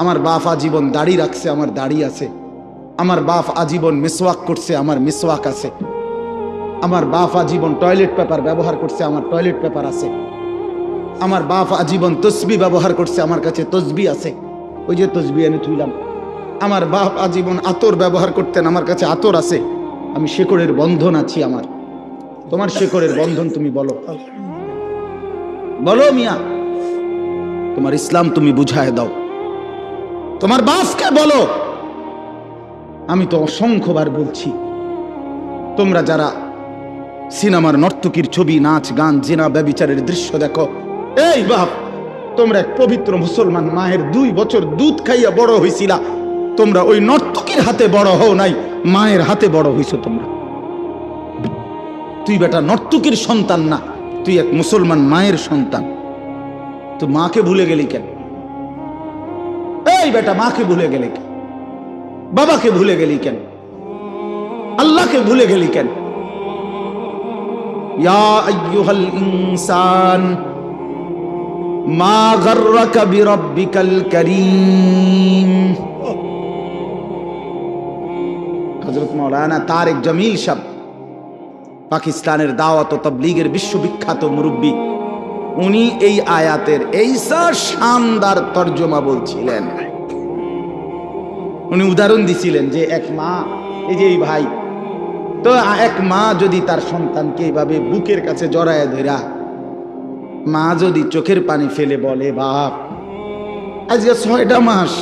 আমার বাপ আজীবন দাড়ি রাখছে, আমার দাড়ি আছে। আমার বাপ আজীবন মিসওয়াক করছে, আমার মিসওয়াক আছে। আমার বাপ আজীবন টয়লেট পেপার ব্যবহার করছে, আমার টয়লেট পেপার আছে। আমার বাপ আজীবন তসবি ব্যবহার করছে, আমার কাছে তসবি আছে, ওই যে তসবি এনে থুইলাম। আমার বাপ আজীবন আতর ব্যবহার করতেন, আমার কাছে আতর আছে। আমি শেকড়ের বন্ধন আছি আমার। তোমার শেকড়ের বন্ধন তুমি বলো। বলো মিয়া, তোমার ইসলাম তুমি বুঝায় দাও, তোমার বাপকে বলো। আমি তো অসংখ্যবার বলছি, তোমরা যারা সিনেমার নর্তকীর ছবি, নাচ গান, জিনা ব্যভিচারের দৃশ্য দেখো, এই বাপ, তোমরা এক পবিত্র মুসলমান মায়ের 2 বছর দুধ খাইয়া বড় হইছিলা, তোমরা ওই নর্তকীর হাতে বড় হও নাই, মায়ের হাতে বড় হইছো তোমরা। তুই বেটা নর্তকীর সন্তান না, তুই এক মুসলমান মায়ের সন্তান। তো মাকে ভুলে গেলি কেন? এই বেটা, মাকে ভুলে গেলি কেন? বাবাকে ভুলে গেলি কেন? আল্লাহকে ভুলে গেলি কেন? ইয়া আইয়ুহাল ইনসান মা গাররাকা বিরাব্বিকাল কারীম। হযরত মাওলানা তারেক জামিল সাহেব, পাকিস্তানের দাওয়াত ও তাবলীগের বিশ্ববিখ্যাত মুরব্বী, উনি এই আয়াতের এইসা শানদার তর্জমা বলছিলেন। উনি উদাহরণ দিছিলেন যে এক মা, এই যে এই ভাই, তো এক মা যদি তার সন্তানকে এইভাবে বুকের কাছে জড়ায় ধরা, মা যদি চোখের পানি ফেলে বলে, বাপ আজকে 6টা মাস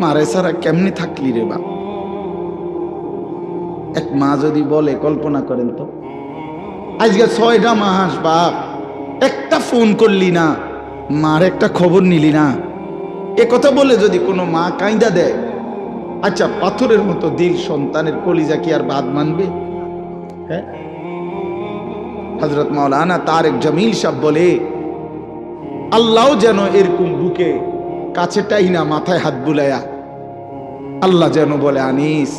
মারে সারা কেমনে থাকলি রে বাপ। এক মা যদি বলে, কল্পনা করেন তো, আজকে 6টা মাস বাপ একটা ফোন করলি না, মার একটা খবর নিলি না, এ কথা বলে যদি কোনো মা কাঁদা দেয়, আচ্ছা পাথরের মতো দিল সন্তানের কলিজা কি আর বাদ মানবে? হ্যাঁ, হযরত মাওলানা তারেক জামিল সাহেব বলে, আল্লাহ যেন এরকম বুকে কাছেটাই না, মাথায় হাত বুলায়া আল্লাহ যেন বলে, আনিস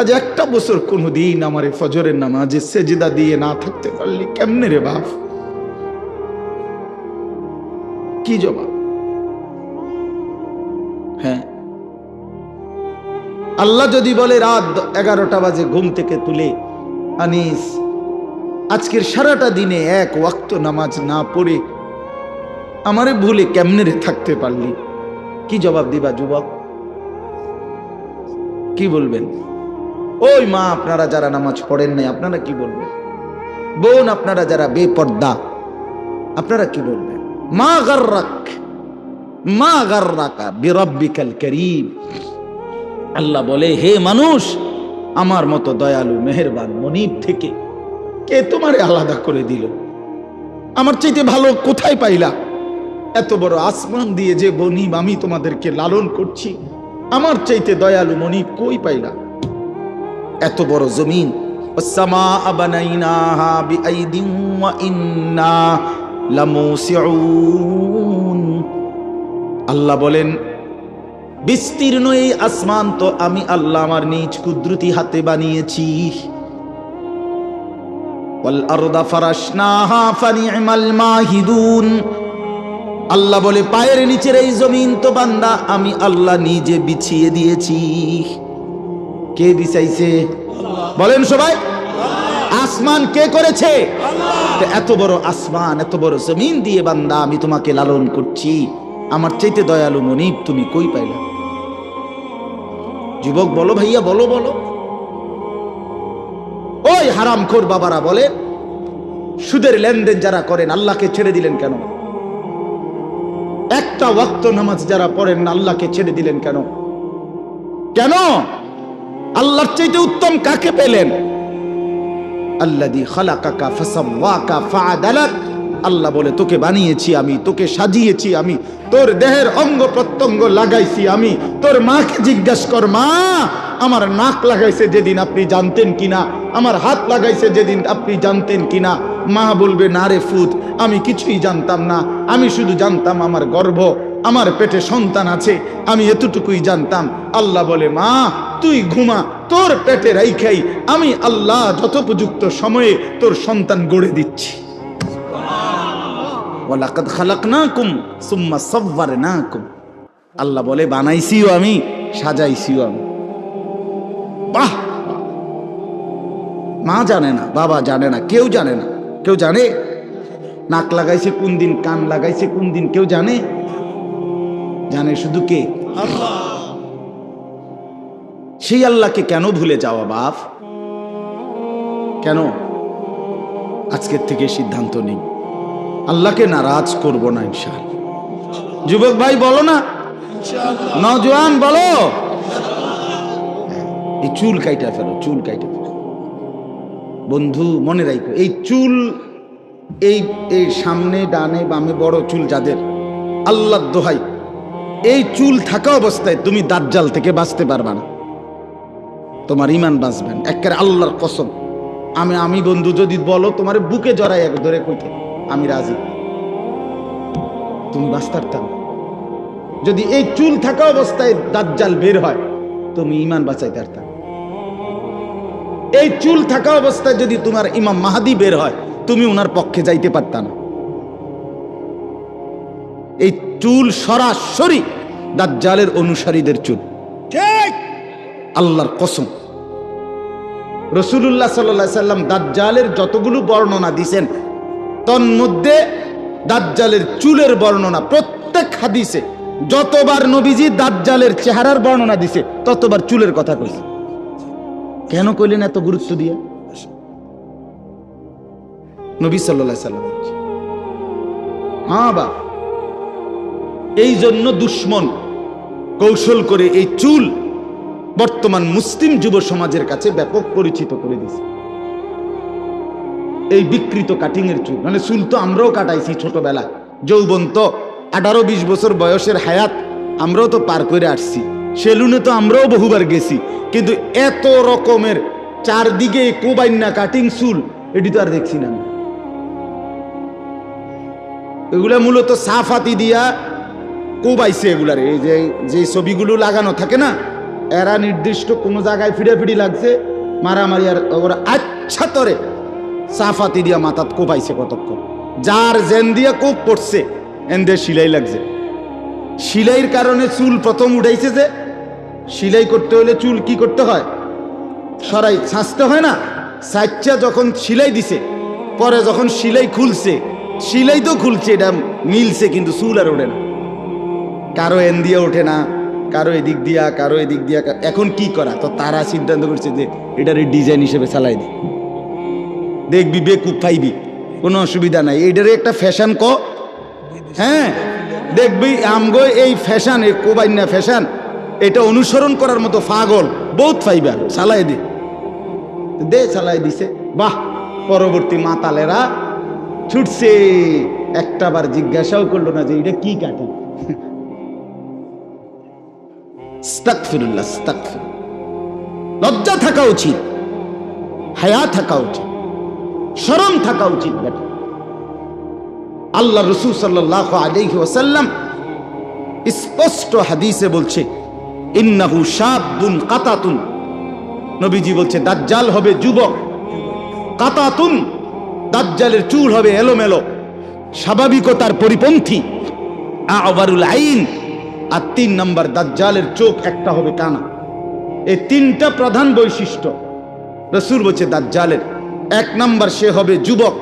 আজ 1টা বছর কোনদিন আমার ফজরের নামাজে সেজদা দিয়ে না থাকতে পারলি কেমনে রে বাপ? কি জবাব? হ্যাঁ, আল্লাহ যদি বলে রাত 11টা বাজে ঘুম থেকে তুলে, আনিস আজকের সারাটা দিনে 1 ওয়াক্ত নামাজ না পড়ে আমারে ভুলে কেমনে রে থাকতে পারলি, কি জবাব দিবা যুবক? কি বলবেন? ওই মা আপনারা যারা নামাজ পড়েন নাই, আপনারা কি বলবেন? বোন আপনারা যারা বেপর্দা, আপনারা কি বলবেন? মা গাররাকা বিরাব্বিকাল কারীম। আল্লাহ বলে, হে মানুষ, আমার মতো দয়ালু মেহেরবান মনিব থেকে কে তোমারে আলাদা করে দিল? আমার চাইতে ভালো কোথায় পাইলা? এত বড় আসমান দিয়ে যে মনিব আমি তোমাদেরকে লালন করছি, আমার চাইতে দয়ালু মনিব কই পাইলা? এত বড় জমিন, والسماء بنيناها بأيد وإنا لموسعون। আল্লাহ বলেন, বিস্তীর্ণ এই আসমান তো আমি আল্লাহ আমার নিজ কুদরতি হাতে বানিয়েছি। ওয়াল আরদা ফারাশনাহা ফানি'মাল মাহিদুন। আল্লাহ বলে, পায়ের নিচের এই জমিন তো বান্দা আমি আল্লাহ নিজে বিছিয়ে দিয়েছি। কে বিছাইছে? বলেন সবাই, আসমান কে করেছে? এত বড় আসমান, এত বড় জমিন দিয়ে বান্দা আমি তোমাকে লালন করছি, আমার চাইতে দয়ালু মনিব তুমি কই পাইলা? যুবক বলো, ভাইয়া বলো বলো। ওই হারামখোর বাবারা বলে, সুদের লেনদেন যারা করেন আল্লাহকে ছেড়ে দিলেন কেন? 1টা ওয়াক্ত নামাজ যারা পড়েন না আল্লাহকে ছেড়ে দিলেন কেন? কেন? আল্লাহর চাইতে উত্তম কাকে পেলেন? আল্লাযী খালাকাকা ফাসাওয়াকা ফাআদালাক। আল্লাহ বলে, তোকে বানিয়েছি আমি, তোকে সাজিয়েছি আমি, তোর দেহের অঙ্গ প্রত্যঙ্গ লাগাইছি আমি। তোর মাকে জিজ্ঞাসা কর, মা আমার নাক লাগাইছে যেদিন আপনি জানতেন কিনা, আমার হাত লাগাইছে যেদিন আপনি জানতেন কিনা? মা বলবে, না রে ফুত, আমি কিছুই জানতাম না, আমি শুধু জানতাম আমার গর্ভ, আমার পেটে সন্তান আছে, আমি এতটুকুই জানতাম। আল্লাহ বলে, মা তুই ঘুমা, তোর পেটে রাইখাই আমি আল্লাহ যথোপযুক্ত সময়ে তোর সন্তান গড়ে দিচ্ছি। ওয়ালাকাদ খালাকনাকুম সুম্মা সাওয়ারনাকুম। আল্লাহ বলে, বানাইছিও আমি, সাজাইছিও আমি। বাহ! মা জানে না, বাবা জানে না, কেউ জানে না। কেউ জানে নাক লাগাইছে কোন দিন, কান লাগাইছে কোন দিন? কেউ জানে? জানে শুধু কে? আল্লাহ। সেই আল্লাহকে কেন ভুলে যাওয়া বাপ? কেন? আজকের থেকে সিদ্ধান্ত নেই, আল্লাহকে নারাজ করব না ইনশাআল্লাহ। যুবক ভাই বলো না, নওজোয়ান বলো, এই চুল কাইটা ফেলো, চুল কাইটা ফেলো। বন্ধু মনে রাখো, এই চুল, এই এই সামনে ডানে বামে বড় চুল যাদের, আল্লাহর দোহাই, এই চুল থাকা অবস্থায় তুমি দাজ্জাল থেকে বাঁচতে পারবা না, তোমার ঈমান বাঁচবেন একেবারে আল্লাহর কসম। আমি বন্ধু যদি বলো তোমার বুকে জড়াই এক ধরে কইতে আমি রাজি, তুমি বাঁচতে পারতাম। যদি এই চুল থাকা অবস্থায় দাজ্জাল বের হয় তুমি ঈমান বাঁচাইতে পারতাম। এই চুল থাকা অবস্থায় যদি তোমার ইমাম মাহাদি বের হয় তুমি উনার পক্ষে যাইতে পারতা না। এই চুল সরাসরি দাজ্জালের অনুসারীদের চুল, ঠিক আল্লাহর কসম। রাসূলুল্লাহ সাল্লাল্লাহু আলাইহি সাল্লাম দাজ্জালের যতগুলো বর্ণনা দিয়েছেন তন্মধ্যে দাজ্জালের চুলের বর্ণনা প্রত্যেক হাদিসে, যতবার নবীজি দাজ্জালের চেহারার বর্ণনা দিছে ততবার চুলের কথা কইছে। কেন কইলেন এত গুরুত্ব দিয়ে? নবী সাল্লাল্লাহু আলাইহি সাল্লাম, হ্যাঁ বা এই জন্য দুশ্মন কৌশল করে এই চুল বর্তমান মুসলিম যুব সমাজের কাছে ব্যাপক পরিচিত করে দিয়েছে। এই বিকৃত কাটিং এর চুল, মানে চুল তো আমরাও কাটাইছি ছোটবেলা, যৌবন তো 18-20 বছর বয়সের হায়াত আমরাও তো পার করে আসছি, সেলুনে তো আমরাও বহুবার গেছি, কিন্তু এত রকমের চারদিকে কোবাইন্না কাটিং চুল এটি তো আর দেখছি না। এগুলা মূলত সাফাতি দিয়া কোবাইছে এগুলার, এই যে ছবিগুলো লাগানো থাকে না, এরা নির্দিষ্ট কোনো জায়গায় ফিরে লাগছে মারামারি, আর ওরা আচ্ছা তরে সাফাতি দিয়া মাথাত কোপাইছে কতক্ষণ, যার জেন দিয়া কোপ পড়ছে এনদের সিলাই লাগছে। সিলাইয়ের কারণে চুল প্রথম উঠাইছে, যে সিলাই করতে হলে চুল কি করতে হয়, সরাই ছাঁচতে হয় না, সাইচ্চা যখন সিলাই দিছে, পরে যখন সিলাই খুলছে, সিলাই তো খুলছে, এটা মিলছে, কিন্তু চুল আর ওঠে না, কারো এন দিয়ে ওঠে না, কারো এদিক দিয়া, কারো এদিক দিয়া। এখন কি করা, তো তারা সিদ্ধান্ত করছে যে এটার ডিজাইন হিসেবে চালাই দি, দেখবি বেকুব পাইবি, কোনো অসুবিধা নাই, এইটারে একটা ফ্যাশন ক, হ্যাঁ দেখবি আমগো এই ফ্যাশন, এই কোবাইন্না ফ্যাশন, এটা অনুসরণ করার মতো পাগল বহুত পাইবা, চালাই দে চালাই দিছে। বাহ, পরবর্তী মাতালেরা ছুটছে, একটাবার জিজ্ঞাসাও করলো না যে এটা কি কাটে। আস্তাগফিরুল্লাহ, আস্তাগফিরুল্লাহ। লজ্জা থাকা উচিত, হায়া থাকা উচিত, শরম থাকা উচিত। বেটা আল্লাহ রাসূল সাল্লাল্লাহু আলাইহি ওয়াসাল্লাম স্পষ্ট হাদিসে বলছে, ইন্নাহু শাবুন কাতাতুন, নবীজি বলছে দাজ্জাল হবে যুবক, কাতাতুন দাজ্জালের চুল হবে এলোমেলো, স্বাভাবিকতার পরিপন্থী, আওয়ারুল আইন, আর 3 নম্বর দাজ্জালের চোখ একটা হবে কানা। এই 3টা প্রধান বৈশিষ্ট্য রাসূল বলছে দাজ্জালের। 1 নম্বর সে হবে যুবক,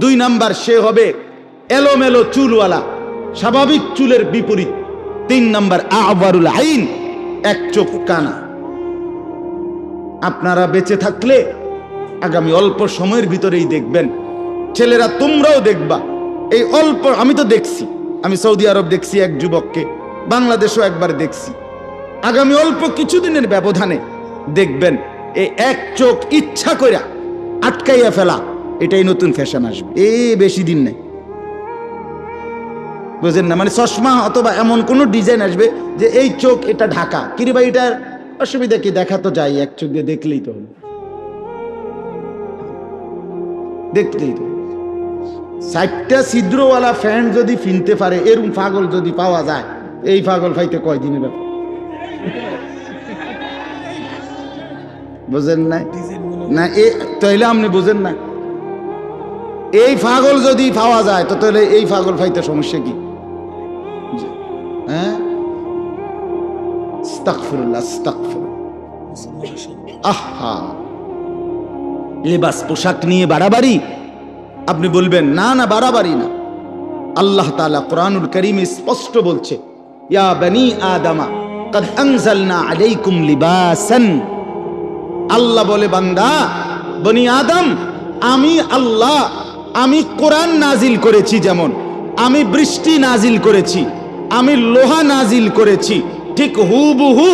2 নম্বর সে হবে এলোমেলো চুলওয়ালা, স্বাভাবিক চুলের বিপরীত, 3 নম্বর আওয়ারুল আইন, এক চোখ কানা। আপনারা বেঁচে থাকলে আগামী অল্প সময়ের ভিতরেই দেখবেন, ছেলেরা তোমরাও দেখবা, এই অল্প, আমি তো দেখছি, আমি সৌদি আরব দেখছি এক যুবককে, বাংলাদেশও একবার দেখছি, আগামী অল্প কিছুদিনের ব্যবধানে দেখবেন এই এক চোখ ইচ্ছা কইরা আটকাইয়া ফেলা, এটাই নতুন ফ্যাশন আসবে, বেশি দিন নাই, বুঝেন না? মানে চশমা অথবা এমন কোন ডিজাইন আসবে যে এই চোখ এটা ঢাকা, কিরে ভাই এটার অসুবিধা কি, দেখা তো যায়, এক চোখ দিয়ে দেখলেই তো হলো, দেখলেই তো। 4টা ছিদ্রওয়ালা ফ্যান যদি কিনতে পারে, এরকম পাগল যদি পাওয়া যায়, এই পাগল পাইতে কয়দিনের ব্যাপার, বুঝেন না? না তাইলে আপনি বুঝেন না, এই পাগল যদি পাওয়া যায় তো তাহলে এই পাগল পাইতে সমস্যা কি? হ্যাঁ, আস্তাগফিরুল্লাহ, আস্তাগফিরুল্লাহ। আহা, লেবাস পোশাক নিয়ে বাড়াবাড়ি, আপনি বলবেন না না বাড়াবাড়ি না, আল্লাহ তাআলা কোরআনুল কারীমে স্পষ্ট বলছে, ইয়া বনি আদমা কদ আনজালনা আলাইকুম লিবাসান। আল্লাহ বলে, বান্দা বনি আদম, আমি আল্লাহ আমি কোরআন নাজিল করেছি, যেমন আমি বৃষ্টি নাজিল করেছি, আমি লোহা নাজিল করেছি, ঠিক হুবহু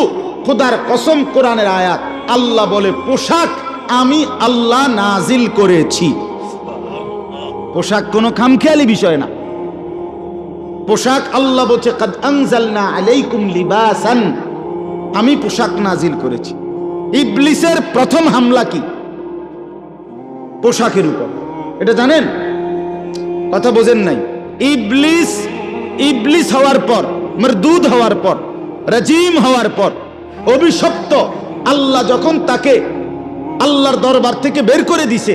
খোদার কসম কোরআনের আয়াত আল্লাহ বলে পোশাক আমি আল্লাহ নাজিল করেছি। পোশাক কোনো খামখেয়ালি বিষয় না। পোশাক আল্লাহ বলছে কাদ আনজালনা আলাইকুম লিবাসান, আমি পোশাক নাজিল করেছি। ইবলিসের প্রথম হামলা কি? পোশাকের উপর। এটা জানেন? কথা বোঝেন নাই। ইবলিস হওয়ার পর, মরদুদ হওয়ার পর, রাজিম হওয়ার পর, অভিশপ্ত, আল্লাহ যখন তাকে আল্লাহর দরবার থেকে বের করে দিছে,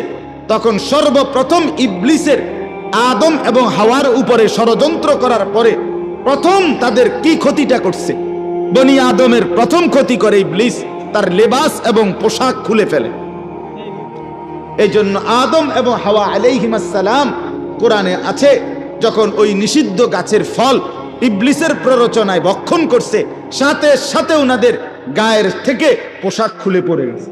তখন সর্বপ্রথম ইবলিসের আদম এবং হাওয়ার উপরে ষড়যন্ত্র করার পরে প্রথম তাদের কি ক্ষতিটা করছে? বনি আদমের প্রথম ক্ষতি করে ইবলিস, তার লেবাস এবং পোশাক খুলে ফেলে। এই জন্য আদম এবং হাওয়া আলাইহিস সালাম কোরআনে আছে, যখন ওই নিষিদ্ধ গাছের ফল ইবলিসের প্ররোচনায় ভক্ষণ করছে, সাথে সাথে ওনাদের গায়ের থেকে পোশাক খুলে পড়ে গেছে।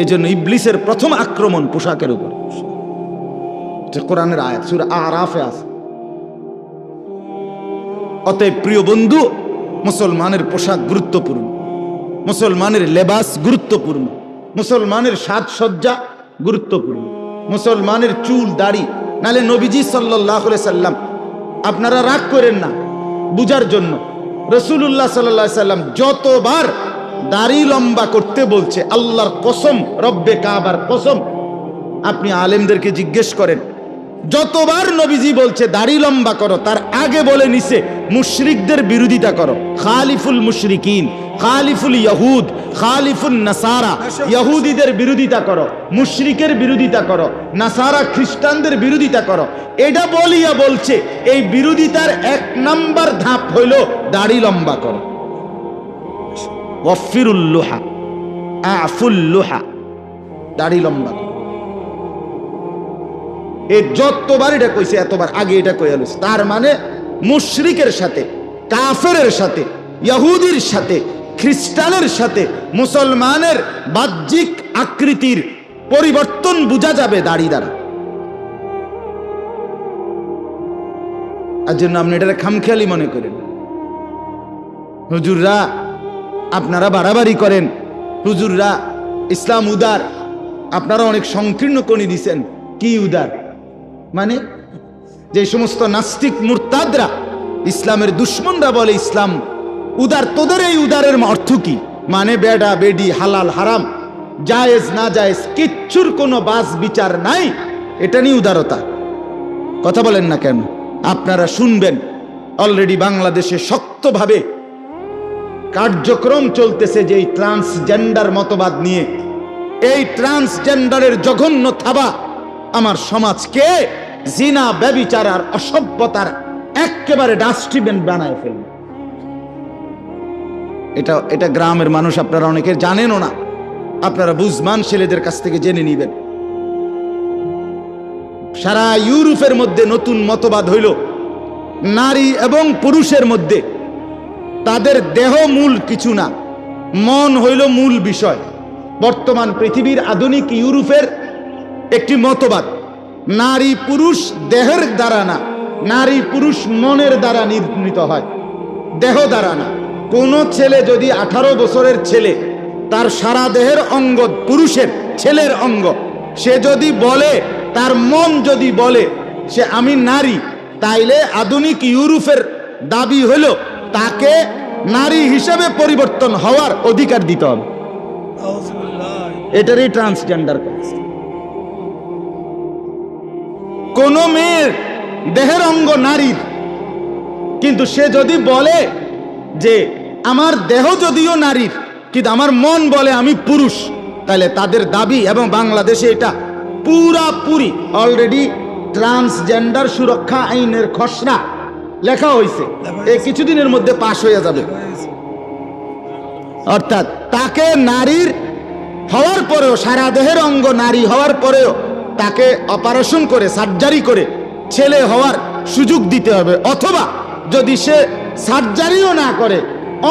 এই জন্য ইবলিসের প্রথম আক্রমণ পোশাকের উপর। কোরআনের আয়াত সূরা আরাফে আছে। অতএব প্রিয় বন্ধু, মুসলমানের পোশাক গুরুত্বপূর্ণ, মুসলমানের লেবাস গুরুত্বপূর্ণ, মুসলমানের সাজসজ্জা গুরুত্বপূর্ণ, মুসলমানের চুল দাড়ি। নালে নবীজি সাল্লাল্লাহু আলাইহি সাল্লাম, আপনারা রাগ করেন না, বুঝার জন্য, রাসূলুল্লাহ সাল্লাল্লাহু আলাইহি সাল্লাম যতবার দাড়ি লম্বা করতে বলছে, আল্লাহর কসম, রব্বে কাবার কসম, আপনি আলেমদেরকে জিজ্ঞেস করেন, যতবার নবীজি বলছে দাড়ি লম্বা করো, তার আগে বলে নিছে মুশরিকদের বিরোধিতা করো। খালিফুল মুশরিকিন, খালিফুল ইয়াহুদ, খালিফুল নাসারা, ইহুদিদের বিরোধিতা করো, মুশরিকের বিরোধিতা করো, নাসারা খ্রিস্টানদের বিরোধিতা করো। এটা বলিয়া বলছে এই বিরোধিতার এক নাম্বার ধাপ হইল দাড়ি লম্বা করো। ওয়াফিরুল লুহা, আফুল লুহা, দাড়ি লম্বা করো। এই যতবার এটা কইছে এতবার আগে এটা কইয়া লইছে। তার মানে মুশরিকের সাথে, কাফেরের সাথে, ইহুদির সাথে, খ্রিস্টানের সাথে মুসলমানের বাহ্যিক আকৃতির পরিবর্তন বোঝা যাবে দাড়ি দ্বারা। আর জন্য আপনি এটা খামখেয়ালি মনে করেন। হুজুররা আপনারা বাড়াবাড়ি করেন, হুজুররা ইসলাম উদার, আপনারা অনেক সংকীর্ণ কোণে দিছেন। কি উদার মানে? যে সমস্ত নাস্তিক মুরতাদরা, ইসলামের দুশ্মনরা বলে ইসলাম উদার, তোদের এই উদারের অর্থ কি? মানে বেডা বেডি, হালাল হারাম, জায়েজ না জায়েজ, কিচ্ছুর কোনো বাস বিচার নাই, এটা নিয়ে উদারতা। কথা বলেন না কেন? আপনারা শুনবেন, অলরেডি বাংলাদেশে শক্তভাবে কার্যক্রম চলতেছে যে এই ট্রান্সজেন্ডার মতবাদ নিয়ে। এই ট্রান্সজেন্ডারের জঘন্য থাবা আমার সমাজকে জিনা, ব্যভিচার আর অসভ্যতার একেবারে ডাস্টবিন বানায় ফেলবে। এটা গ্রামের মানুষ আপনারা অনেকে জানেনও না, আপনারা বুঝমান ছেলেদের কাছ থেকে জেনে নিবেন। সারা ইউরোপের মধ্যে নতুন মতবাদ হইল নারী এবং পুরুষের মধ্যে তাদের দেহ মূল কিছু না, মন হইল মূল বিষয়। বর্তমান পৃথিবীর আধুনিক ইউরোপের একটি মতবাদ, নারী পুরুষ দেহের দ্বারা না, নারী পুরুষ মনের দ্বারা নির্মিত হয়, দেহ দ্বারা না। কোন ছেলে যদি 18 বছরের ছেলে, তার সারা দেহের অঙ্গ পুরুষের, ছেলের অঙ্গ, সে যদি বলে, তার মন যদি বলে সে আমি নারী, তাইলে আধুনিক ইউরোপের দাবি হল তাকে নারী হিসেবে পরিবর্তন হওয়ার অধিকার দিতে হবে। এটারই ট্রান্সজেন্ডার। কোন মেয়ের দেহের অঙ্গ নারীর, কিন্তু সে যদি বলে যে আমার দেহ যদিও নারীর কিন্তু আমার মন বলে আমি পুরুষ, তাহলে তাদের দাবি, এবং বাংলাদেশে এটা পুরাপুরি অলরেডি ট্রান্সজেন্ডার সুরক্ষা আইনের খসড়া লেখা হয়েছে, এই কিছুদিনের মধ্যে পাশ হয়ে যাবে। অর্থাৎ তাকে নারীর হওয়ার পরেও, সারা দেহের অঙ্গ নারী হওয়ার পরেও তাকে অপারেশন করে, সার্জারি করে ছেলে হওয়ার সুযোগ দিতে হবে। অথবা যদি সে সার্জারিও না করে,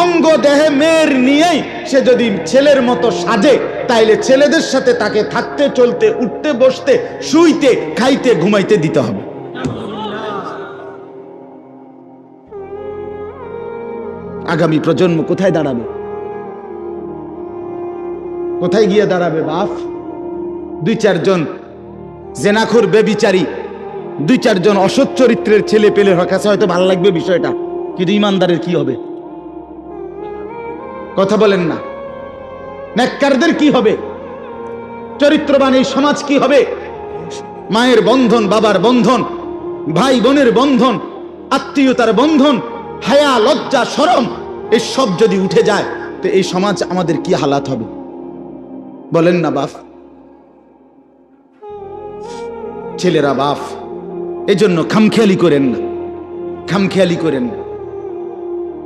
অঙ্গ দেহে মেয়ের নিয়েই সে যদি ছেলের মতো সাজে, তাইলে ছেলেদের সাথে তাকে থাকতে, চলতে, উঠতে, বসতে, শুইতে, খাইতে, ঘুমাইতে দিতে হবে। আগামী প্রজন্ম কোথায় দাঁড়াবে? কোথায় গিয়ে দাঁড়াবে বাপ? 2-4 জন জেনাখোর বেবিচারী, 2-4 জন অসৎ চরিত্রের ছেলে পেলে কাছে হয়তো ভালো লাগবে বিষয়টা, কিন্তু ইমানদারের কি হবে? কথা বলেন না। নেককারদের কি হবে? চরিত্রবান এই সমাজ কি হবে? মায়ের বন্ধন, বাবার বন্ধন, ভাই বোনের বন্ধন, আত্মীয়তার বন্ধন, হায়া, লজ্জা, শরম, এই সব যদি উঠে যায় তো এই সমাজ আমাদের কি হালাত হবে? বলেন না বাপ। ছেলেরা বাপ, এজন্য খামখেয়ালি করেন না, খামখেয়ালি করেন না।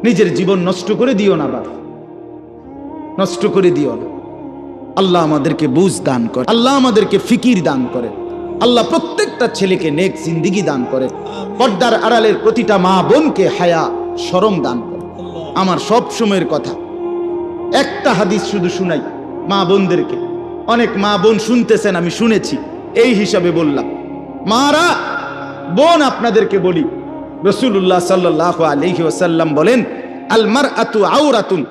নিজের জীবন নষ্ট করে দিও না বাপ, নষ্ট করে দিও না। আল্লাহ আমাদেরকে বুঝ দান করে, আল্লাহ আমাদেরকে ফিকির দান করে, আল্লাহ প্রত্যেকটা ছেলেকে নেক জিন্দিগি দান করে, পর্দার আড়ালের প্রতিটা মা বোনকে হায়া, শরম দান করে। আমার সব সময়ের কথা, একটা হাদিস শুধু শুনাই মা বোনদেরকে। অনেক মা বোন শুনতেছেন, আমি শুনেছি, এই হিসাবে বললাম। মারা বোন, আপনাদেরকে বলি, রাসূলুল্লাহ সাল্লাল্লাহু আলাইহি ওয়াসাল্লাম বলেন, আল মারআতু আওরাতুন।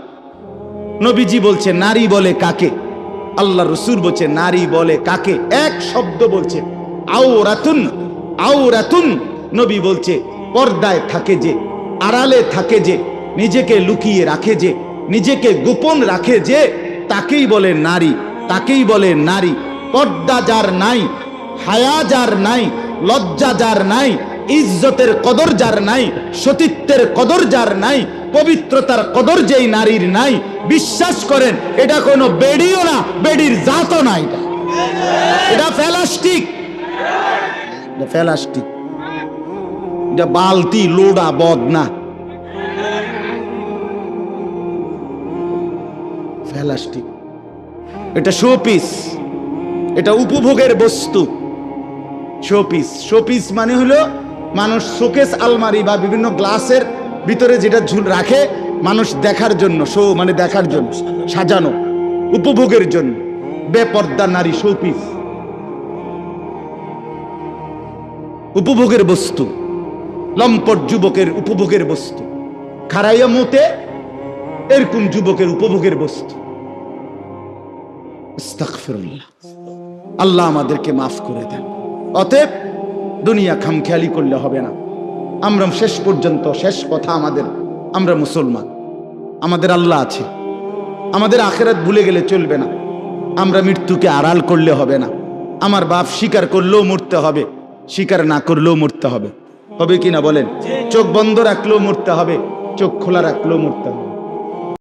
নবীজি বলছে নারী বলে কাকে? আল্লাহ রসুল বলছে নারী বলে কাকে? এক শব্দ বলছে, আওরাতুন। আওরাতুন, নবী বলছে পর্দায় থাকে যে, আড়ালে থাকে যে, নিজেকে লুকিয়ে রাখে যে, নিজেকে গোপন রাখে যে, তাকেই বলে নারী, তাকেই বলে নারী। পর্দা যার নাই, হায়া যার নাই, লজ্জা যার নাই, ইজ্জতের কদর যার নাই, সতীত্বের কদর যার নাই, পবিত্রতার কদর যেই নারীর নাই, বিশ্বাস করেন এটা কোনো বেডিও না, বেডির জাতও না। এটা প্লাস্টিক, এটা প্লাস্টিক, এটা বালতি লোডা বদনা, প্লাস্টিক। এটা শোপিস, এটা উপভোগের বস্তু। শোপিস, শোপিস মানে হলো মানুষ শোকেস, আলমারি বা বিভিন্ন গ্লাসের ভিতরে যেটা ঝুল রাখে মানুষ দেখার জন্য, শো মানে দেখার জন্য, সাজানো, উপভোগের জন্য। বেপর্দা নারী শোপিস, উপভোগের বস্তু। লম্পট যুবকের উপভোগের বস্তু, খারাইয়া মতে এরকম যুবকের উপভোগের বস্তু। আস্তাগফিরুল্লাহ, আল্লাহ আমাদেরকে মাফ করে দেন। অতএব দুনিয়া খামখেয়ালি করলে হবে না। আমরা শেষ পর্যন্ত, শেষ কথা আমাদের, আমরা মুসলমান, আমাদের আল্লাহ আছে, আমাদের আখিরাত ভুলে গেলে চলবে না। আমরা মৃত্যুকে আড়াল করলে হবে না। আমার বাপ স্বীকার করলেও মরতে হবে, স্বীকার না করলেও মরতে হবে। হবে কিনা বলেন? চোখ বন্ধ রাখলেও মরতে হবে, চোখ খোলা রাখলেও মরতে হবে।